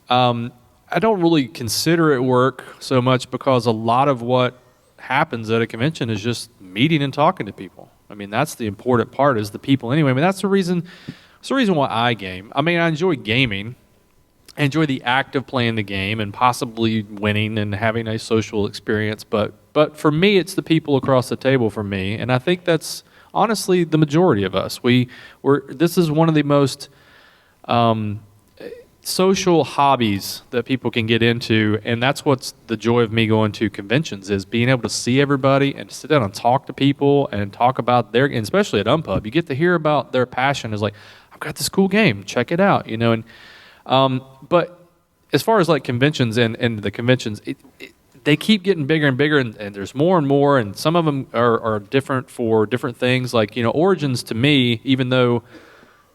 I don't really consider it work so much because a lot of what happens at a convention is just meeting and talking to people. I mean, that's the important part, is the people anyway. I mean, that's the reason why I game. I mean, I enjoy gaming. I enjoy the act of playing the game and possibly winning and having a social experience. But for me, it's the people across the table for me. And I think that's honestly the majority of us. This is one of the most social hobbies that people can get into, and that's what's the joy of me going to conventions, is being able to see everybody and sit down and talk to people and talk about and especially at Unpub, you get to hear about their passion. Is like, I've got this cool game, check it out, and but as far as like conventions and the conventions, they keep getting bigger and bigger, and there's more and more, and some of them are different for different things. Like, Origins, to me, even though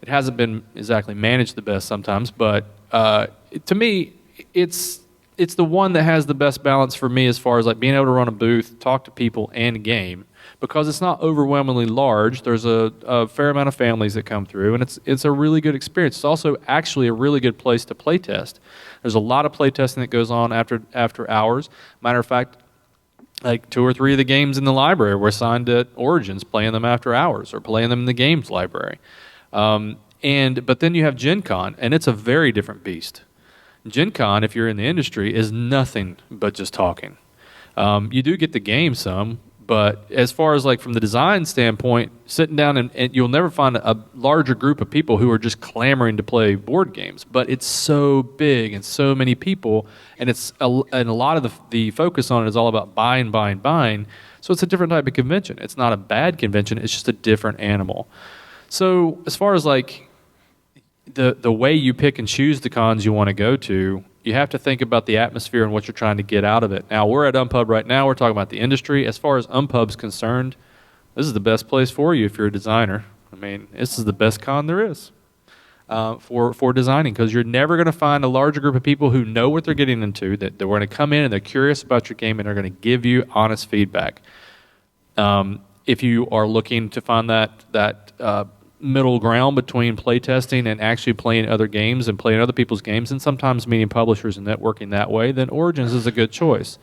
it hasn't been exactly managed the best sometimes, but to me, it's the one that has the best balance for me as far as like being able to run a booth, talk to people, and game, because it's not overwhelmingly large. There's a fair amount of families that come through, and it's a really good experience. It's also actually a really good place to play test. There's a lot of play testing that goes on after hours. Matter of fact, like 2 or 3 of the games in the library were assigned at Origins, playing them after hours or playing them in the games library. But then you have Gen Con, and it's a very different beast. Gen Con, if you're in the industry, is nothing but just talking. You do get the game some, but as far as like from the design standpoint, sitting down and you'll never find a larger group of people who are just clamoring to play board games. But it's so big and so many people, and and a lot of the focus on it is all about buying. So it's a different type of convention. It's not a bad convention. It's just a different animal. So as far as like the way you pick and choose the cons you want to go to, you have to think about the atmosphere and what you're trying to get out of it. Now, we're at Unpub right now. We're talking about the industry. As far as Unpub's concerned, this is the best place for you if you're a designer. I mean, this is the best con there is for designing, because you're never going to find a larger group of people who know what they're getting into, that they're going to come in and they're curious about your game and are going to give you honest feedback. If you are looking to find that middle ground between playtesting and actually playing other games and playing other people's games, and sometimes meeting publishers and networking that way, then Origins is a good choice.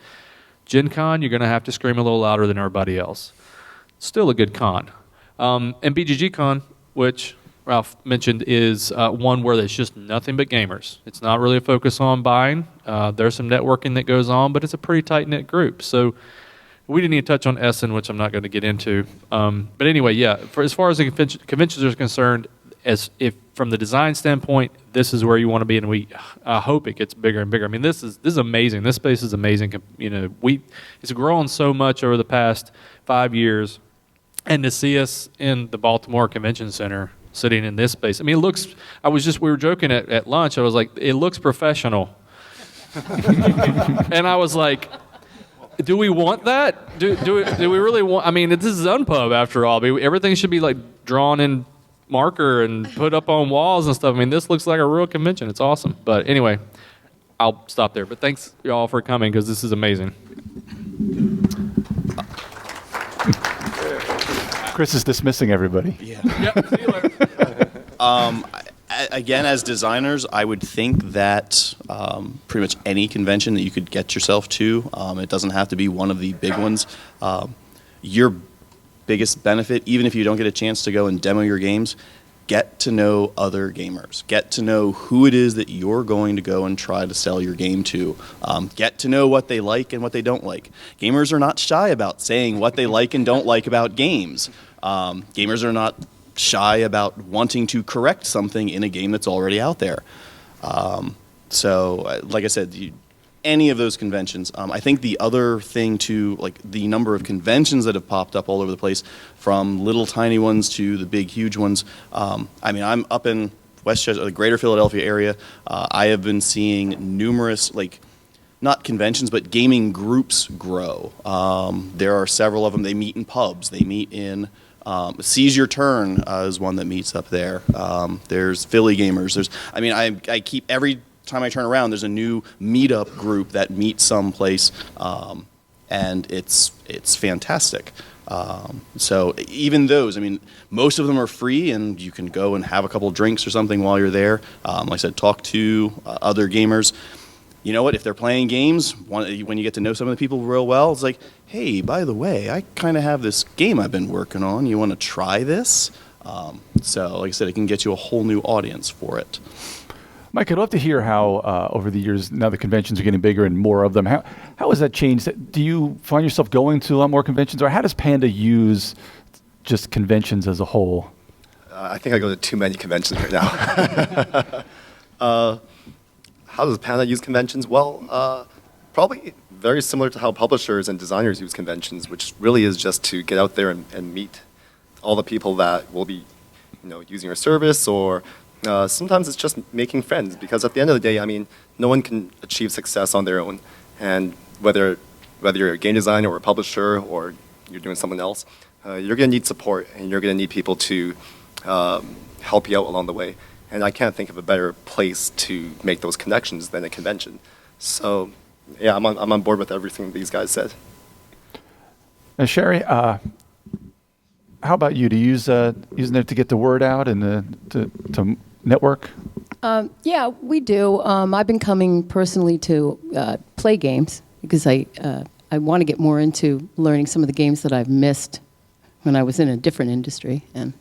Gen Con, you're going to have to scream a little louder than everybody else. Still a good con. And BGG Con, which Ralph mentioned, is one where there's just nothing but gamers. It's not really a focus on buying. There's some networking that goes on, but it's a pretty tight-knit group. So we didn't even touch on Essen, which I'm not going to get into. But anyway, yeah, as far as the conventions are concerned, if from the design standpoint, this is where you want to be, and I hope it gets bigger and bigger. I mean, this is amazing. This space is amazing. You know, it's grown so much over the past 5 years, and to see us in the Baltimore Convention Center sitting in this space, I mean, it looks. We were joking at lunch. I was like, it looks professional, and I was like, do we want that? Do we really want? I mean, this is Unpub after all. Everything should be like drawn in marker and put up on walls and stuff. I mean, this looks like a real convention. It's awesome. But anyway, I'll stop there. But thanks y'all for coming, because this is amazing.
Chris is dismissing everybody.
Yeah.
Yep. See you later.
Again, as designers, I would think that pretty much any convention that you could get yourself to, it doesn't have to be one of the big ones. Your biggest benefit, even if you don't get a chance to go and demo your games, get to know other gamers. Get to know who it is that you're going to go and try to sell your game to. Get to know what they like and what they don't like. Gamers are not shy about saying what they like and don't like about games. Gamers are not shy about wanting to correct something in a game that's already out there. So, like I said, any of those conventions. I think the other thing too, like the number of conventions that have popped up all over the place, from little tiny ones to the big huge ones. I mean, I'm up in Westchester, the greater Philadelphia area. I have been seeing numerous, like, not conventions, but gaming groups grow. There are several of them. They meet in pubs. They meet in Seize Your Turn is one that meets up there. There's Philly Gamers. I keep, every time I turn around, there's a new meetup group that meets someplace, and it's fantastic. So even those, I mean, most of them are free, and you can go and have a couple drinks or something while you're there. Like I said, talk to other gamers. You know what, if they're playing games, when you get to know some of the people real well, it's like, hey, by the way, I kind of have this game I've been working on. You want to try this? So, like I said, it can get you a whole new audience for it.
Mike, I'd love to hear how, over the years, now the conventions are getting bigger and more of them, how has that changed? Do you find yourself going to a lot more conventions, or how does Panda use just conventions as a whole?
I think I go to too many conventions right now. How does Panda use conventions? Well, probably very similar to how publishers and designers use conventions, which really is just to get out there and meet all the people that will be, using your service, or sometimes it's just making friends, because at the end of the day, I mean, no one can achieve success on their own, and whether you're a game designer or a publisher or you're doing something else, you're going to need support, and you're going to need people to help you out along the way. And I can't think of a better place to make those connections than a convention. So, yeah, I'm on board with everything these guys said.
Now, Sherry, how about you? Do you use using it to get the word out and to network?
Yeah, we do. I've been coming personally to play games, because I want to get more into learning some of the games that I've missed when I was in a different industry, and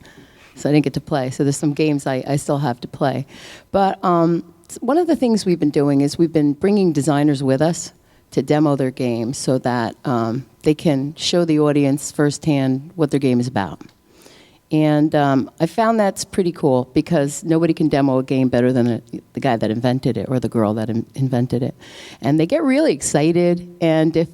so I didn't get to play. So there's some games I still have to play. But one of the things we've been doing is we've been bringing designers with us to demo their game so that they can show the audience firsthand what their game is about. And I found that's pretty cool because nobody can demo a game better than the guy that invented it or the girl that invented it. And they get really excited. And if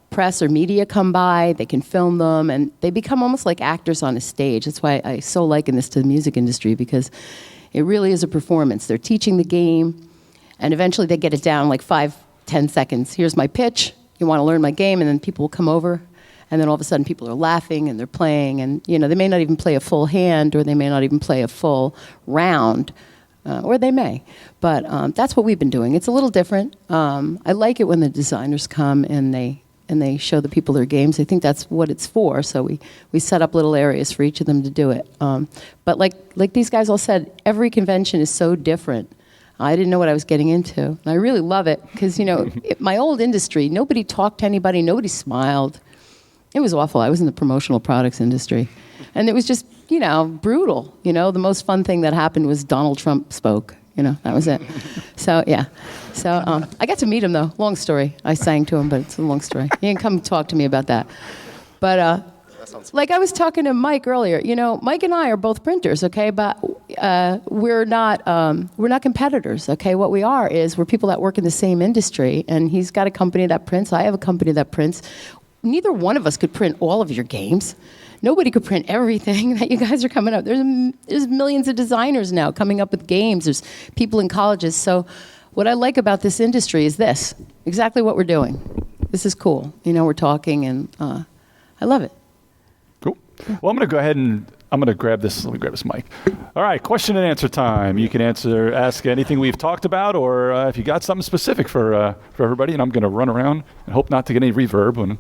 press or media come by, they can film them, and they become almost like actors on a stage. That's why I so liken this to the music industry, because it really is a performance. They're teaching the game, and eventually they get it down like 5-10 seconds. Here's my pitch. You want to learn my game, and then people will come over. And then all of a sudden people are laughing and they're playing, and they may not even play a full hand, or they may not even play a full round, or they may. But that's what we've been doing. It's a little different. I like it when the designers come and they show the people their games. I think that's what it's for. So we set up little areas for each of them to do it. But like these guys all said, every convention is so different. I didn't know what I was getting into. And I really love it because, my old industry, nobody talked to anybody, nobody smiled. It was awful. I was in the promotional products industry. And it was just, brutal. The most fun thing that happened was Donald Trump spoke. That was it. So, yeah. So I got to meet him, though. Long story. I sang to him, but it's a long story. You can come talk to me about that. But like I was talking to Mike earlier, Mike and I are both printers, okay? But we're not competitors, okay? What we are is we're people that work in the same industry. And he's got a company that prints. I have a company that prints. Neither one of us could print all of your games. Nobody could print everything that you guys are coming up. There's millions of designers now coming up with games. There's people in colleges. So what I like about this industry is this, exactly what we're doing. This is cool. We're talking, and I love it.
Cool. Well, I'm going to go ahead and I'm going to grab this. Let me grab this mic. All right, question and answer time. You can ask anything we've talked about, or if you got something specific for everybody, and I'm going to run around and hope not to get any reverb.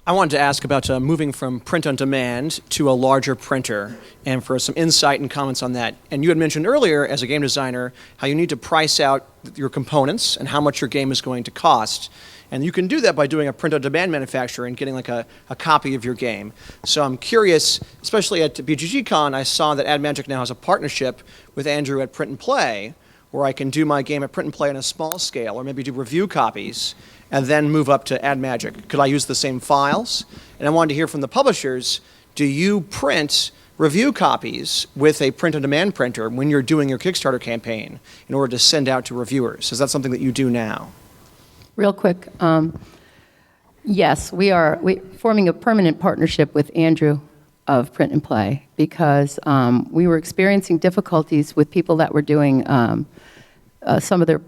I wanted to ask about moving from print on demand to a larger printer, and for some insight and comments on that. And you had mentioned earlier, as a game designer, how you need to price out your components and how much your game is going to cost. And you can do that by doing a print-on-demand manufacturer and getting like a copy of your game. So I'm curious, especially at BGGCon, I saw that AdMagic now has a partnership with Andrew at Print and Play, where I can do my game at Print and Play on a small scale, or maybe do review copies, and then move up to AdMagic. Could I use the same files? And I wanted to hear from the publishers, do you print review copies with a print-on-demand printer when you're doing your Kickstarter campaign in order to send out to reviewers? Is that something that you do now?
Real quick, yes, we're forming a permanent partnership with Andrew of Print and Play because we were experiencing difficulties with people that were doing some of their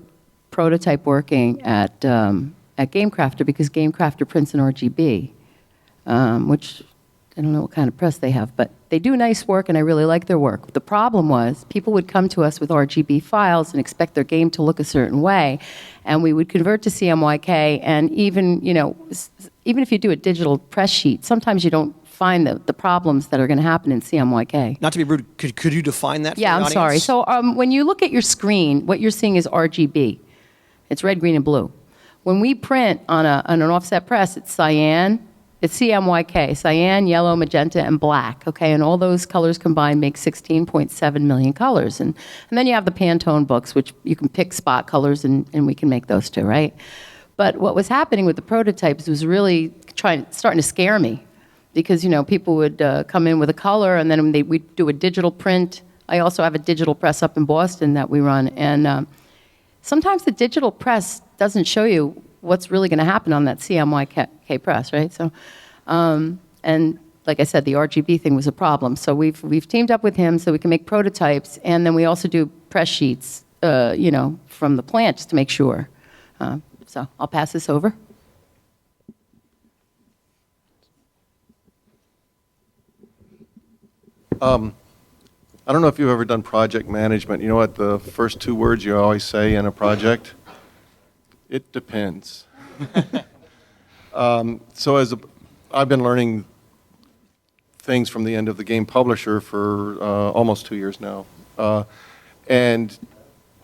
prototype working at GameCrafter, because GameCrafter prints in RGB, which I don't know what kind of press they have, but they do nice work, and I really like their work. The problem was people would come to us with RGB files and expect their game to look a certain way, and we would convert to CMYK, and even if you do a digital press sheet, sometimes you don't find the problems that are going to happen in CMYK.
Not to be rude, could you define that for
Yeah,
the
I'm
audience?
sorry. So when you look at your screen, what you're seeing is RGB. It's red, green, and blue. When we print on an offset press, it's cyan. It's CMYK, cyan, yellow, magenta, and black, okay? And all those colors combined make 16.7 million colors. And then you have the Pantone books, which you can pick spot colors, and we can make those too, right? But what was happening with the prototypes was really starting to scare me, because, people would come in with a color, and then we'd do a digital print. I also have a digital press up in Boston that we run, and sometimes the digital press doesn't show you what's really going to happen on that CMYK press, right? So, and like I said, the RGB thing was a problem. So we've teamed up with him so we can make prototypes, and then we also do press sheets, from the plant just to make sure. So I'll pass this over.
I don't know if you've ever done project management. You know what the first two words you always say in a project? It depends. So I've been learning things from the end of the game publisher for almost 2 years now. And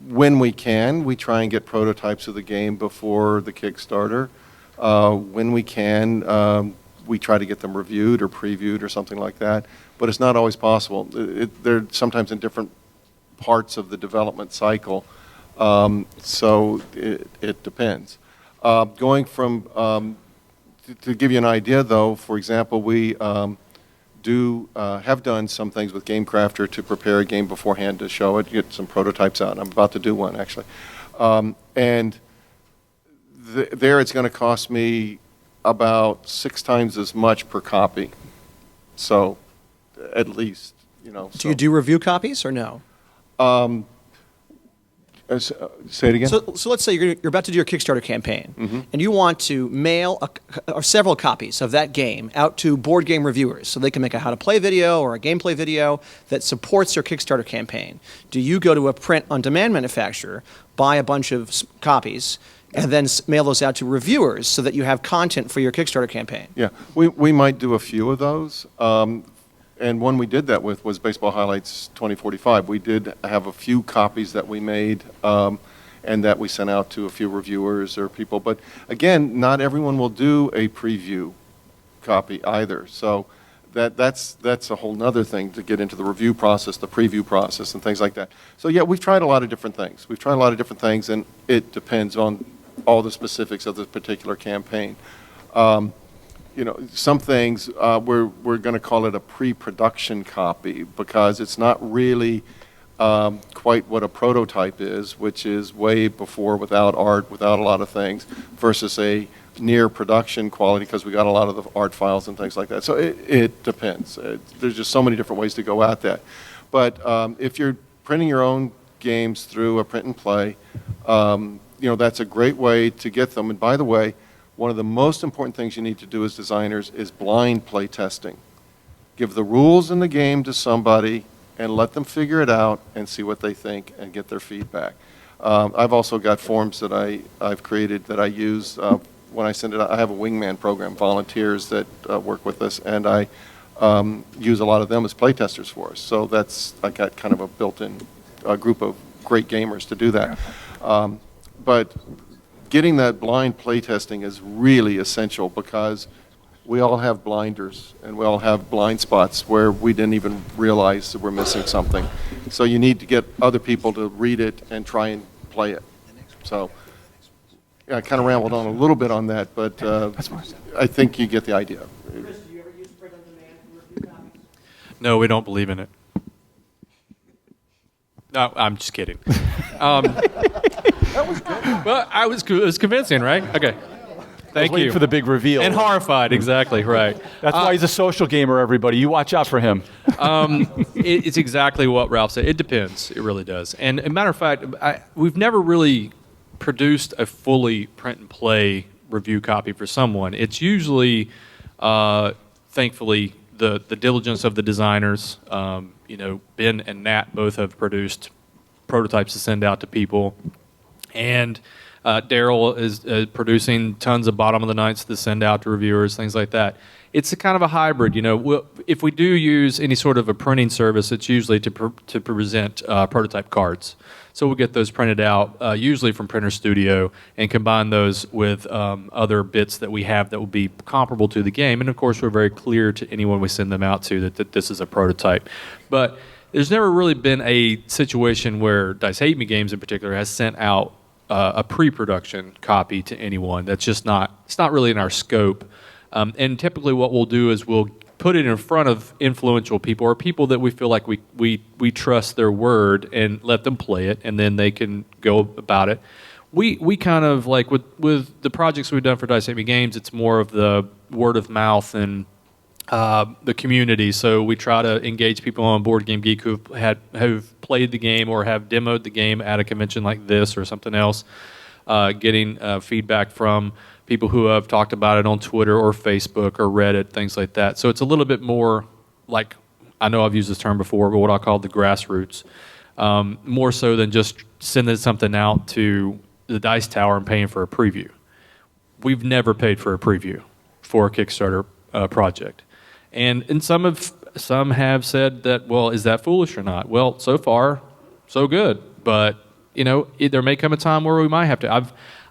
when we can, we try and get prototypes of the game before the Kickstarter. When we can, we try to get them reviewed or previewed or something like that. But it's not always possible. They're sometimes in different parts of the development cycle. So it depends. Going from, to give you an idea though, for example, we have done some things with Game Crafter to prepare a game beforehand to show it, get some prototypes out. I'm about to do one actually. And there it's going to cost me about 6 times as much per copy. So at least, you know.
Do you do review copies or no?
Say it again?
So let's say you're about to do your Kickstarter campaign, and you want to mail or several copies of that game out to board game reviewers so they can make a how-to-play video or a gameplay video that supports your Kickstarter campaign. Do you go to a print-on-demand manufacturer, buy a bunch of copies, and then mail those out to reviewers so that you have content for your Kickstarter campaign?
Yeah, we might do a few of those. And one we did that with was Baseball Highlights 2045. We did have a few copies that we made and that we sent out to a few reviewers or people. But again, not everyone will do a preview copy either. So that's a whole nother thing to get into the review process, the preview process, and things like that. So yeah, we've tried a lot of different things. And it depends on all the specifics of the particular campaign. You know, some things we're going to call it a pre-production copy because it's not really quite what a prototype is, which is way before, without art, without a lot of things, versus a near production quality because we got a lot of the art files and things like that. So it depends. There's just so many different ways to go at that. But if you're printing your own games through a print and play, you know, that's a great way to get them. And by the way, one of the most important things you need to do as designers is blind play testing. Give the rules in the game to somebody and let them figure it out and see what they think and get their feedback. I've also got forms that I've created that I use when I send it out. I have a wingman program, volunteers that work with us, and I use a lot of them as play testers for us. So I got kind of a built-in group of great gamers to do that. But getting that blind playtesting is really essential because we all have blinders and we all have blind spots where we didn't even realize that we're missing something. So you need to get other people to read it and try and play it. So yeah, I kind of rambled on a little bit on that, but I think you get the idea.
Chris, do you ever use print-on-demand for review copies?
No, we don't believe in it. No, I'm just kidding. That was good. Well, it was convincing, right? Okay. Thank you.
For the big reveal.
And horrified, exactly, right.
That's why he's a social gamer, everybody. You watch out for him.
It's exactly what Ralph said. It depends. It really does. And a matter of fact, we've never really produced a fully print and play review copy for someone. It's usually, thankfully, the diligence of the designers. You know, Ben and Nat both have produced prototypes to send out to people. And Daryl is producing tons of bottom of the ninths to send out to reviewers, things like that. It's a kind of a hybrid, you know. If we do use any sort of a printing service, it's usually to present prototype cards. So we'll get those printed out, usually from Printer Studio, and combine those with other bits that we have that will be comparable to the game. And of course, we're very clear to anyone we send them out to that this is a prototype. But there's never really been a situation where Dice Hate Me Games in particular has sent out a pre-production copy to anyone. That's just it's not really in our scope. And typically what we'll do is we'll put it in front of influential people or people that we feel like we trust their word and let them play it, and then they can go about it. We kind of like with the projects we've done for Dice Hate Me Games, it's more of the word of mouth and the community. So we try to engage people on Board Game Geek who've played the game or have demoed the game at a convention like this or something else, getting feedback from people who have talked about it on Twitter or Facebook or Reddit, things like that. So it's a little bit more like, I know I've used this term before, but what I call the grassroots, more so than just sending something out to the Dice Tower and paying for a preview. We've never paid for a preview for a Kickstarter project. And some have said that, well, is that foolish or not? Well, so far, so good. But, you know, there may come a time where we might have to.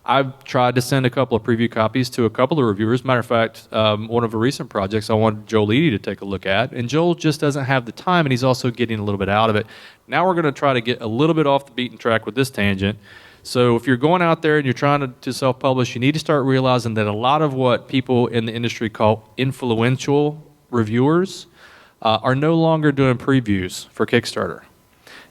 I've tried to send a couple of preview copies to a couple of reviewers. Matter of fact, one of the recent projects I wanted Joel Eady to take a look at, and Joel just doesn't have the time, and he's also getting a little bit out of it. Now we're going to try to get a little bit off the beaten track with this tangent. So if you're going out there and you're trying to self-publish, you need to start realizing that a lot of what people in the industry call influential reviewers are no longer doing previews for Kickstarter.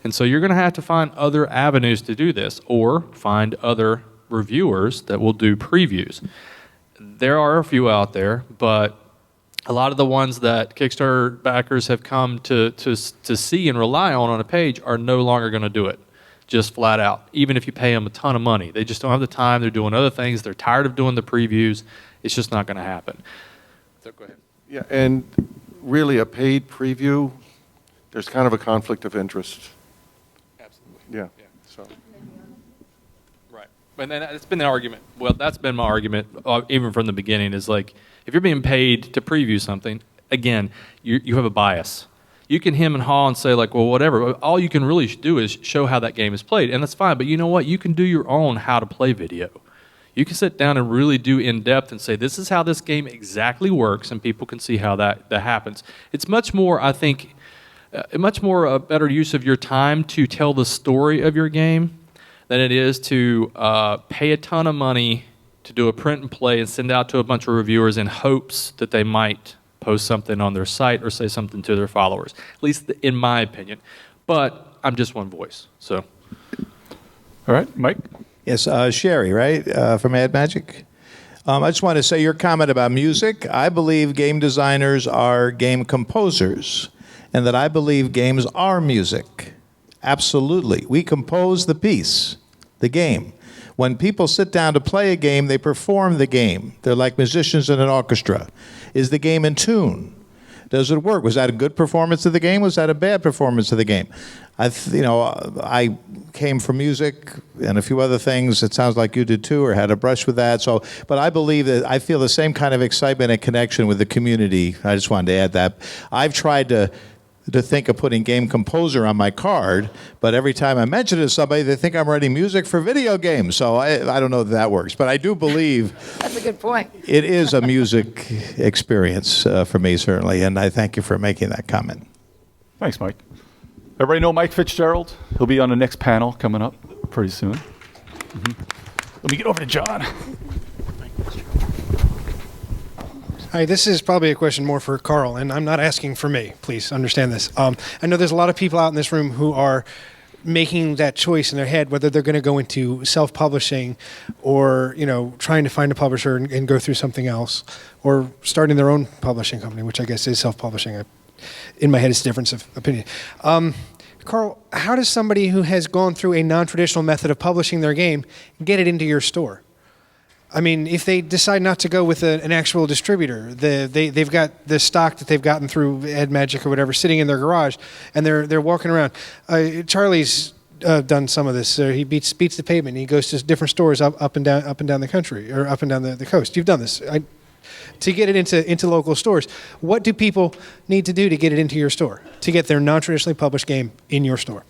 And so you're going to have to find other avenues to do this, or find other reviewers that will do previews. There are a few out there, but a lot of the ones that Kickstarter backers have come to see and rely on a page are no longer going to do it, just flat out, even if you pay them a ton of money. They just don't have the time. They're doing other things. They're tired of doing the previews. It's just not going to happen. So go ahead.
Yeah, and really a paid preview, there's kind of a conflict of interest.
Absolutely.
Yeah.
Yeah.
So.
Right. And then it's been the argument. Well, that's been my argument even from the beginning, is like, if you're being paid to preview something, again, you have a bias. You can hem and haw and say, like, well, whatever. All you can really do is show how that game is played, and that's fine. But you know what? You can do your own how to play video. You can sit down and really do in-depth and say, this is how this game exactly works, and people can see how that happens. It's much more, I think, a better use of your time to tell the story of your game than it is to pay a ton of money to do a print and play and send out to a bunch of reviewers in hopes that they might post something on their site or say something to their followers, at least in my opinion. But I'm just one voice, so.
All right, Mike?
Yes, Sherry, right, from Ad Magic. I just want to say your comment about music. I believe game designers are game composers, and that I believe games are music. Absolutely. We compose the piece, the game. When people sit down to play a game, they perform the game. They're like musicians in an orchestra. Is the game in tune? Does it work? Was that a good performance of the game? Was that a bad performance of the game? I came from music and a few other things. It sounds like you did too, or had a brush with that. So, but I believe that I feel the same kind of excitement and connection with the community. I just wanted to add that. I've tried to think of putting game composer on my card, but every time I mention it to somebody, they think I'm writing music for video games. So I don't know if that works, but I do believe
That's a good point.
it is a music experience for me, certainly, and I thank you for making that comment.
Thanks, Mike. Everybody know Mike Fitzgerald? He'll be on the next panel coming up pretty soon. Let me get over to John.
Hi, this is probably a question more for Carl, and I'm not asking for me. Please understand this. I know there's a lot of people out in this room who are making that choice in their head, whether they're going to go into self-publishing or, trying to find a publisher and go through something else, or starting their own publishing company, which I guess is self-publishing. In my head, it's a difference of opinion. Carl, how does somebody who has gone through a non-traditional method of publishing their game get it into your store? I mean, if they decide not to go with an actual distributor, they've got the stock that they've gotten through Ed Magic or whatever sitting in their garage, and they're walking around. Charlie's done some of this. He beats the pavement. He goes to different stores up and down the country, or up and down the coast. You've done this. To get it into local stores, what do people need to do to get it into your store, to get their non-traditionally published game in your store?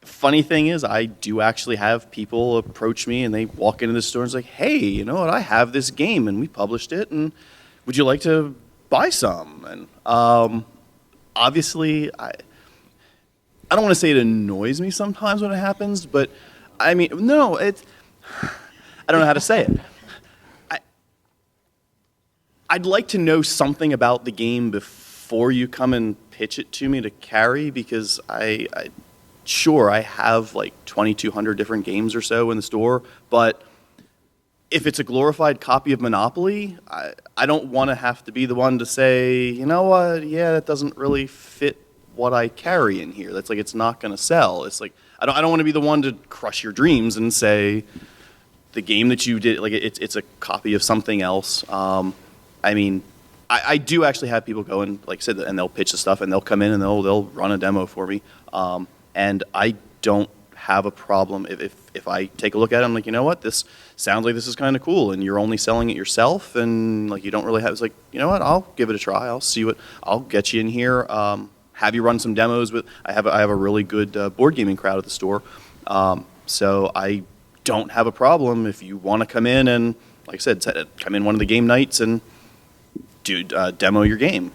Funny thing is, I do actually have people approach me, and they walk into the store and say, hey, you know what, I have this game, and we published it, and would you like to buy some? And obviously, I don't want to say it annoys me sometimes when it happens, but I mean, no, I don't know how to say it. I'd like to know something about the game before you come and pitch it to me to carry, because Sure, I have like 2,200 different games or so in the store, but if it's a glorified copy of Monopoly, I don't want to have to be the one to say, you know what, yeah, that doesn't really fit what I carry in here. That's like, it's not going to sell. It's like, I don't want to be the one to crush your dreams and say, the game that you did, like it's a copy of something else. I mean, I do actually have people go and, like I said, and they'll pitch the stuff, and they'll come in and they'll run a demo for me. And I don't have a problem if I take a look at it, I'm like, you know what, this sounds like this is kind of cool, and you're only selling it yourself, and like you don't really have, it's like, you know what, I'll give it a try, I'll get you in here, have you run some demos with, I have a really good board gaming crowd at the store, So I don't have a problem if you want to come in and, like I said, come in one of the game nights and do demo your game.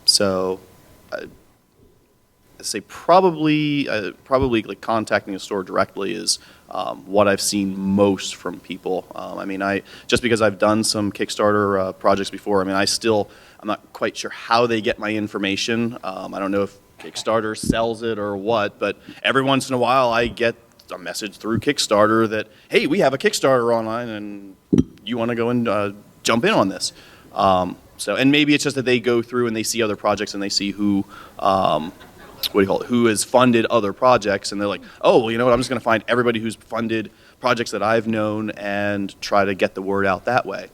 So I'd say probably like contacting a store directly is what I've seen most from people. I mean, just because I've done some Kickstarter projects before, I mean, I'm not quite sure how they get my information. I don't know if Kickstarter sells it or what, but every once in a while I get a message through Kickstarter that, hey, we have a Kickstarter online and you want to go and jump in on this. And maybe it's just that they go through and they see other projects and they see who has funded other projects, and they're like, oh, well, you know what, I'm just going to find everybody who's funded projects that I've known and try to get the word out that way.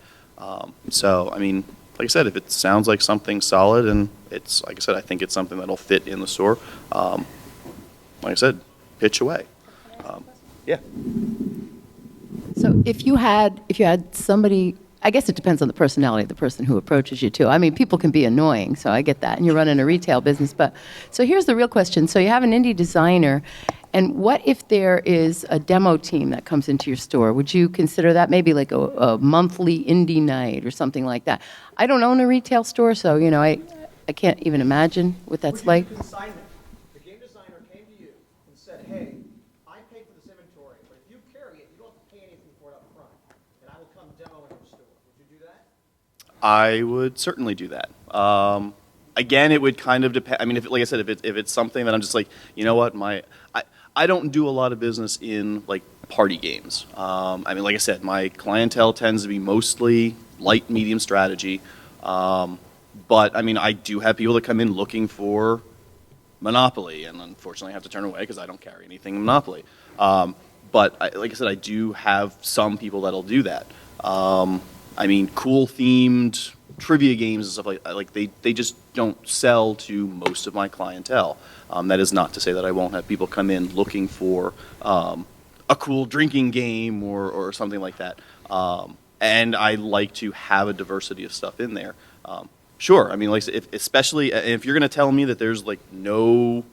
So, I mean, like I said, if it sounds like something solid and it's, like I said, I think it's something that'll fit in the store, like I said, pitch away. Yeah.
So if you had somebody, I guess it depends on the personality of the person who approaches you too. I mean, people can be annoying, so I get that, and you're running a retail business. But so here's the real question. So you have an indie designer, and what if there is a demo team that comes into your store? Would you consider that maybe like a monthly indie night or something like that? I don't own a retail store, so I can't even imagine what that's like.
Consignment. The game designer came to you and said, hey, I paid for this inventory, but if you carry it, you don't have to pay anything for it up front, and I will come demo in your store. Would you do that?
I would certainly do that. Again, it would kind of depend. I mean, like I said, if it's something that I'm just like, you know what, I don't do a lot of business in like party games. I mean, like I said, my clientele tends to be mostly light, medium strategy. But I mean, I do have people that come in looking for Monopoly, and unfortunately, I have to turn away because I don't carry anything Monopoly. But like I said, I do have some people that'll do that. I mean, cool themed trivia games and stuff like they just don't sell to most of my clientele. That is not to say that I won't have people come in looking for a cool drinking game or something like that. And I like to have a diversity of stuff in there. Sure, I mean, like especially if you're going to tell me that there's like no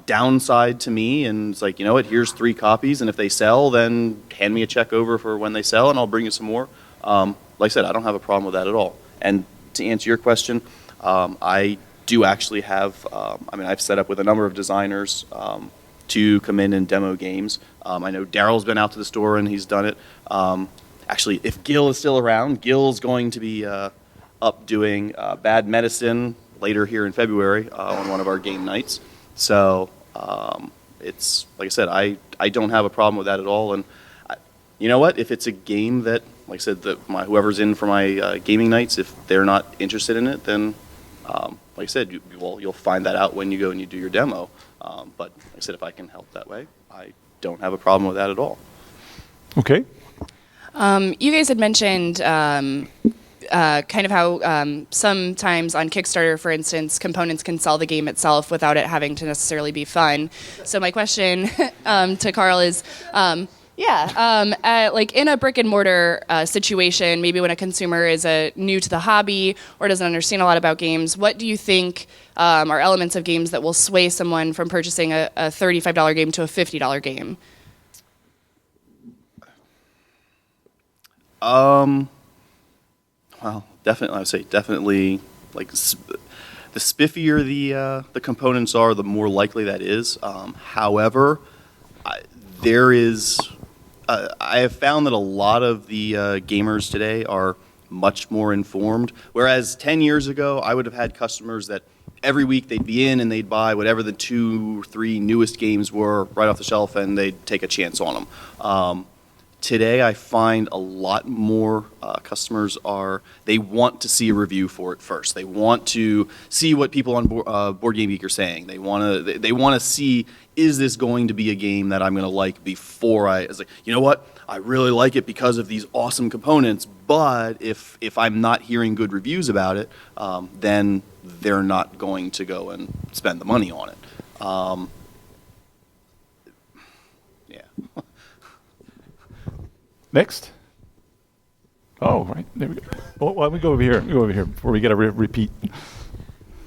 downside to me, and it's like, you know what, here's 3 copies, and if they sell, then hand me a check over for when they sell, and I'll bring you some more. Like I said, I don't have a problem with that at all. And to answer your question, I do actually have, I mean, I've set up with a number of designers to come in and demo games. I know Daryl's been out to the store and he's done it. Actually, if Gil is still around, Gil's going to be up doing Bad Medicine later here in February on one of our game nights. So it's, like I said, I don't have a problem with that at all. And you know what? If it's a game that, like I said, whoever's in for my gaming nights, if they're not interested in it, then, like I said, you'll find that out when you go and you do your demo. But like I said, if I can help that way, I don't have a problem with that at all.
Okay.
You guys had mentioned kind of how sometimes on Kickstarter, for instance, components can sell the game itself without it having to necessarily be fun. So my question to Carl is, like in a brick and mortar situation, maybe when a consumer is new to the hobby or doesn't understand a lot about games, what do you think are elements of games that will sway someone from purchasing a $35 game to a $50 game?
Well, definitely, I would say definitely, like the spiffier the components are, the more likely that is. However, I have found that a lot of the gamers today are much more informed. Whereas 10 years ago, I would have had customers that every week they'd be in and they'd buy whatever the 2 or 3 newest games were right off the shelf, and they'd take a chance on them. Today, I find a lot more customers they want to see a review for it first. They want to see what people on Board Game Geek are saying. They want to see, is this going to be a game that I'm going to like before it's like, you know what, I really like it because of these awesome components, but if I'm not hearing good reviews about it, then they're not going to go and spend the money on it. Yeah.
Next. Oh, right. There we go. Well, why don't we go over here? Go over here before we get a repeat.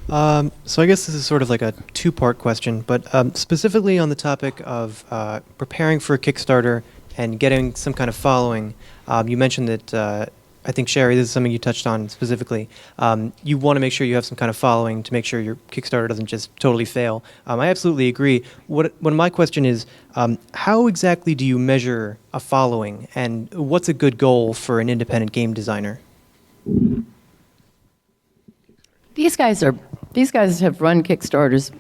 So I guess this is sort of like a two-part question, but specifically on the topic of preparing for a Kickstarter and getting some kind of following. You mentioned that, I think, Sherry, this is something you touched on specifically. You want to make sure you have some kind of following to make sure your Kickstarter doesn't just totally fail. I absolutely agree. What my question is, how exactly do you measure a following, and what's a good goal for an independent game designer?
These guys have run Kickstarters.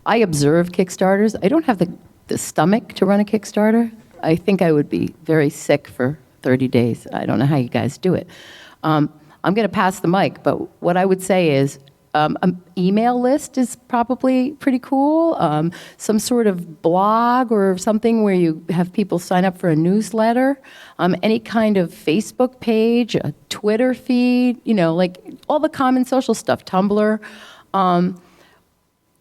I observe Kickstarters. I don't have the stomach to run a Kickstarter. I think I would be very sick for 30 days. I don't know how you guys do it. I'm going to pass the mic, but what I would say is an email list is probably pretty cool. Some sort of blog or something where you have people sign up for a newsletter. Any kind of Facebook page, a Twitter feed, like all the common social stuff, Tumblr.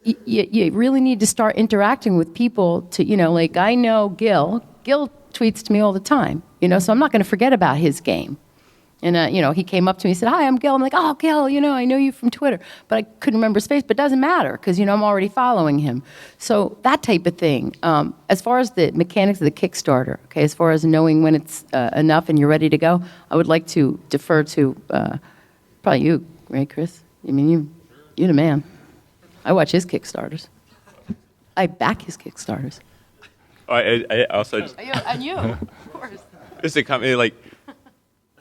You really need to start interacting with people to, like I know Gil tweets to me all the time, so I'm not going to forget about his game. And, he came up to me and said, "Hi, I'm Gil." I'm like, "Oh, Gil, I know you from Twitter." But I couldn't remember his face, but it doesn't matter because, I'm already following him. So that type of thing. As far as the mechanics of the Kickstarter, okay, as far as knowing when it's enough and you're ready to go, I would like to defer to probably you, right, Chris? I mean, you're the man. I watch his Kickstarters. I back his Kickstarters.
I also
And you, of course.
Just a company like.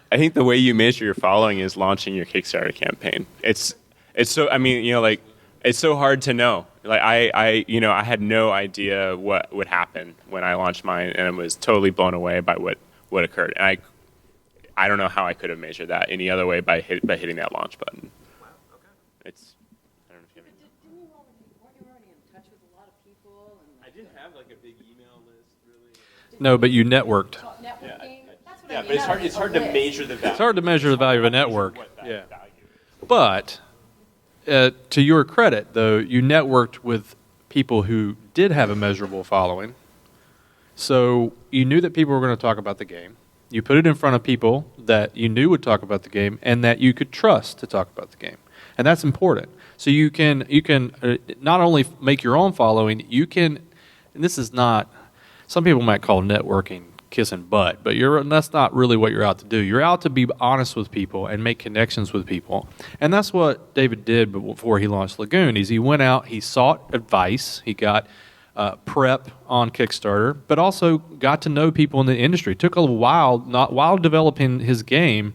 I think the way you measure your following is launching your Kickstarter campaign. It's so, it's so hard to know. Like I had no idea what would happen when I launched mine, and I was totally blown away by what occurred. And I don't know how I could have measured that any other way by hitting that launch button. Wow. Okay. I don't know if you have any.
Weren't you already in touch with a lot of people?
I didn't have like a big email list really.
No, but you networked.
Yeah, but it's hard to measure the value.
It's hard to measure the value of a network. Yeah. But to your credit, though, you networked with people who did have a measurable following. So you knew that people were going to talk about the game. You put it in front of people that you knew would talk about the game and that you could trust to talk about the game. And that's important. So you can not only make your own following, you can, and this is not, some people might call networking kissing butt, but that's not really what you're out to do. You're out to be honest with people and make connections with people. And that's what David did before he launched Lagoon. He went out, he sought advice, he got prep on Kickstarter, but also got to know people in the industry. It took a while, while developing his game,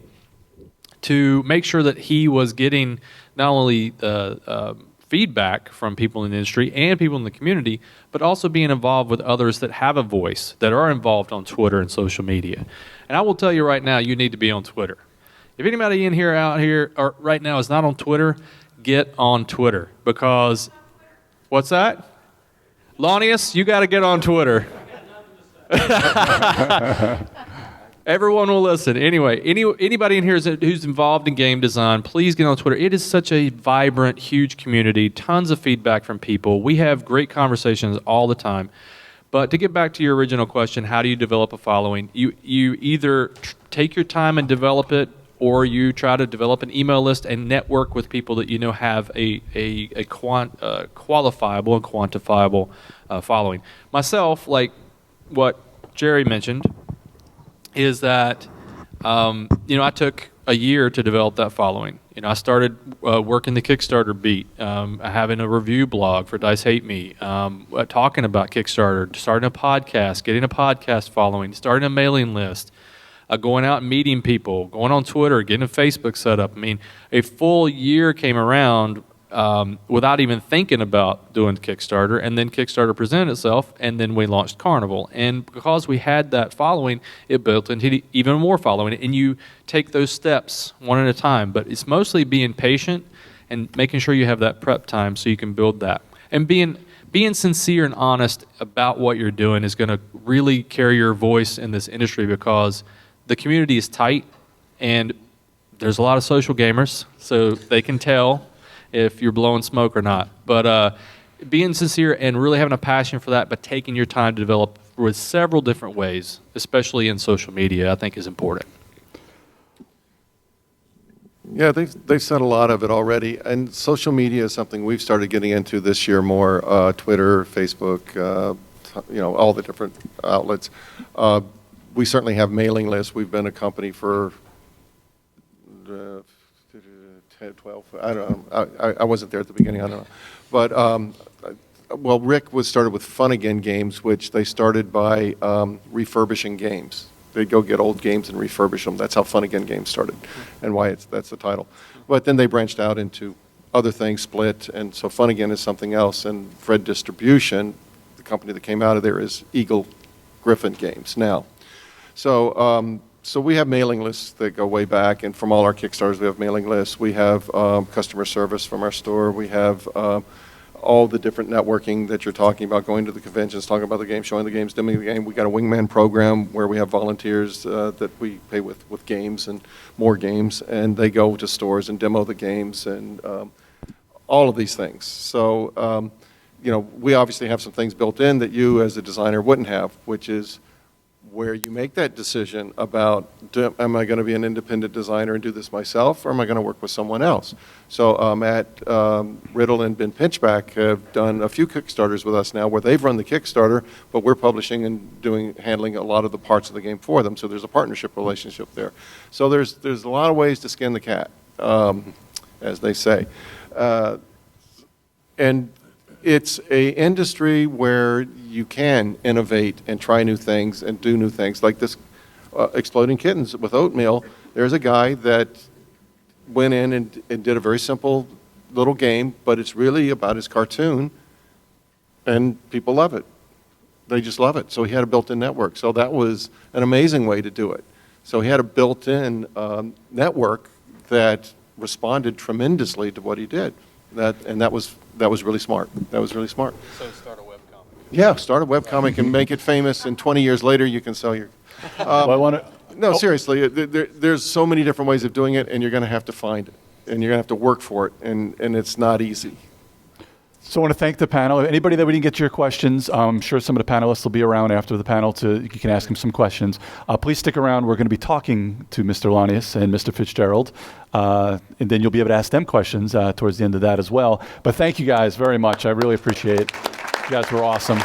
to make sure that he was getting not only feedback from people in the industry and people in the community, but also being involved with others that have a voice, that are involved on Twitter and social media. And I will tell you right now, you need to be on Twitter. If anybody out here or right now is not on Twitter, get on Twitter. Because, what's that? Lonius, you got to get on Twitter. Everyone will listen. Anyway, anybody in here who's involved in game design, please get on Twitter. It is such a vibrant, huge community, tons of feedback from people. We have great conversations all the time. But to get back to your original question, how do you develop a following? You either take your time and develop it, or you try to develop an email list and network with people that you know have a qualifiable and quantifiable following. Myself, like what Jerry mentioned, is that, I took a year to develop that following. I started working the Kickstarter beat, having a review blog for Dice Hate Me, talking about Kickstarter, starting a podcast, getting a podcast following, starting a mailing list, going out and meeting people, going on Twitter, getting a Facebook set up. I mean, a full year came around without even thinking about doing Kickstarter, and then Kickstarter presented itself, and then we launched Carnival. And because we had that following, it built into even more following, and you take those steps one at a time. But it's mostly being patient and making sure you have that prep time so you can build that. And being sincere and honest about what you're doing is going to really carry your voice in this industry, because the community is tight, and there's a lot of social gamers, so they can tell if you're blowing smoke or not. But being sincere and really having a passion for that, but taking your time to develop with several different ways, especially in social media, I think is important.
Yeah, they've said a lot of it already, and social media is something we've started getting into this year more. Twitter, Facebook, all the different outlets. We certainly have mailing lists. We've been a company for 10, 12. I don't know. I wasn't there at the beginning. I don't know, but well, Rick started with Fun Again Games, which they started by refurbishing games. They'd go get old games and refurbish them. That's how Fun Again Games started, and why that's the title. But then they branched out into other things, Split, and so Fun Again is something else. And Fred Distribution, the company that came out of there, is Eagle Griffin Games now. So we have mailing lists that go way back, and from all our Kickstarters, we have mailing lists. We have customer service from our store. We have all the different networking that you're talking about, going to the conventions, talking about the game, showing the games, demoing the game. We got a wingman program where we have volunteers that we pay with games and more games, and they go to stores and demo the games and all of these things. So, we obviously have some things built in that you as a designer wouldn't have, which is where you make that decision about, am I going to be an independent designer and do this myself, or am I going to work with someone else? So Matt Riddle and Ben Pinchback have done a few Kickstarters with us now where they've run the Kickstarter, but we're publishing and handling a lot of the parts of the game for them. So there's a partnership relationship there. So there's a lot of ways to skin the cat, as they say. And it's a industry where you can innovate and try new things and do new things. Like this Exploding Kittens with Oatmeal, there's a guy that went in and did a very simple little game, but it's really about his cartoon, and people love it. They just love it. So he had a built-in network. So that was an amazing way to do it. So he had a built-in network that responded tremendously to what he did. And that was really smart. That was really smart.
So start a webcomic.
Yeah, start a webcomic and make it famous, and 20 years later you can sell your...
Well, I want to...
No, seriously, there's so many different ways of doing it, and you're going to have to find it, and you're going to have to work for it, and it's not easy.
So I want to thank the panel. Anybody that we didn't get to your questions, I'm sure some of the panelists will be around after the panel you can ask them some questions. Please stick around. We're going to be talking to Mr. Lanius and Mr. Fitzgerald, and then you'll be able to ask them questions towards the end of that as well. But thank you guys very much. I really appreciate it. You guys were awesome.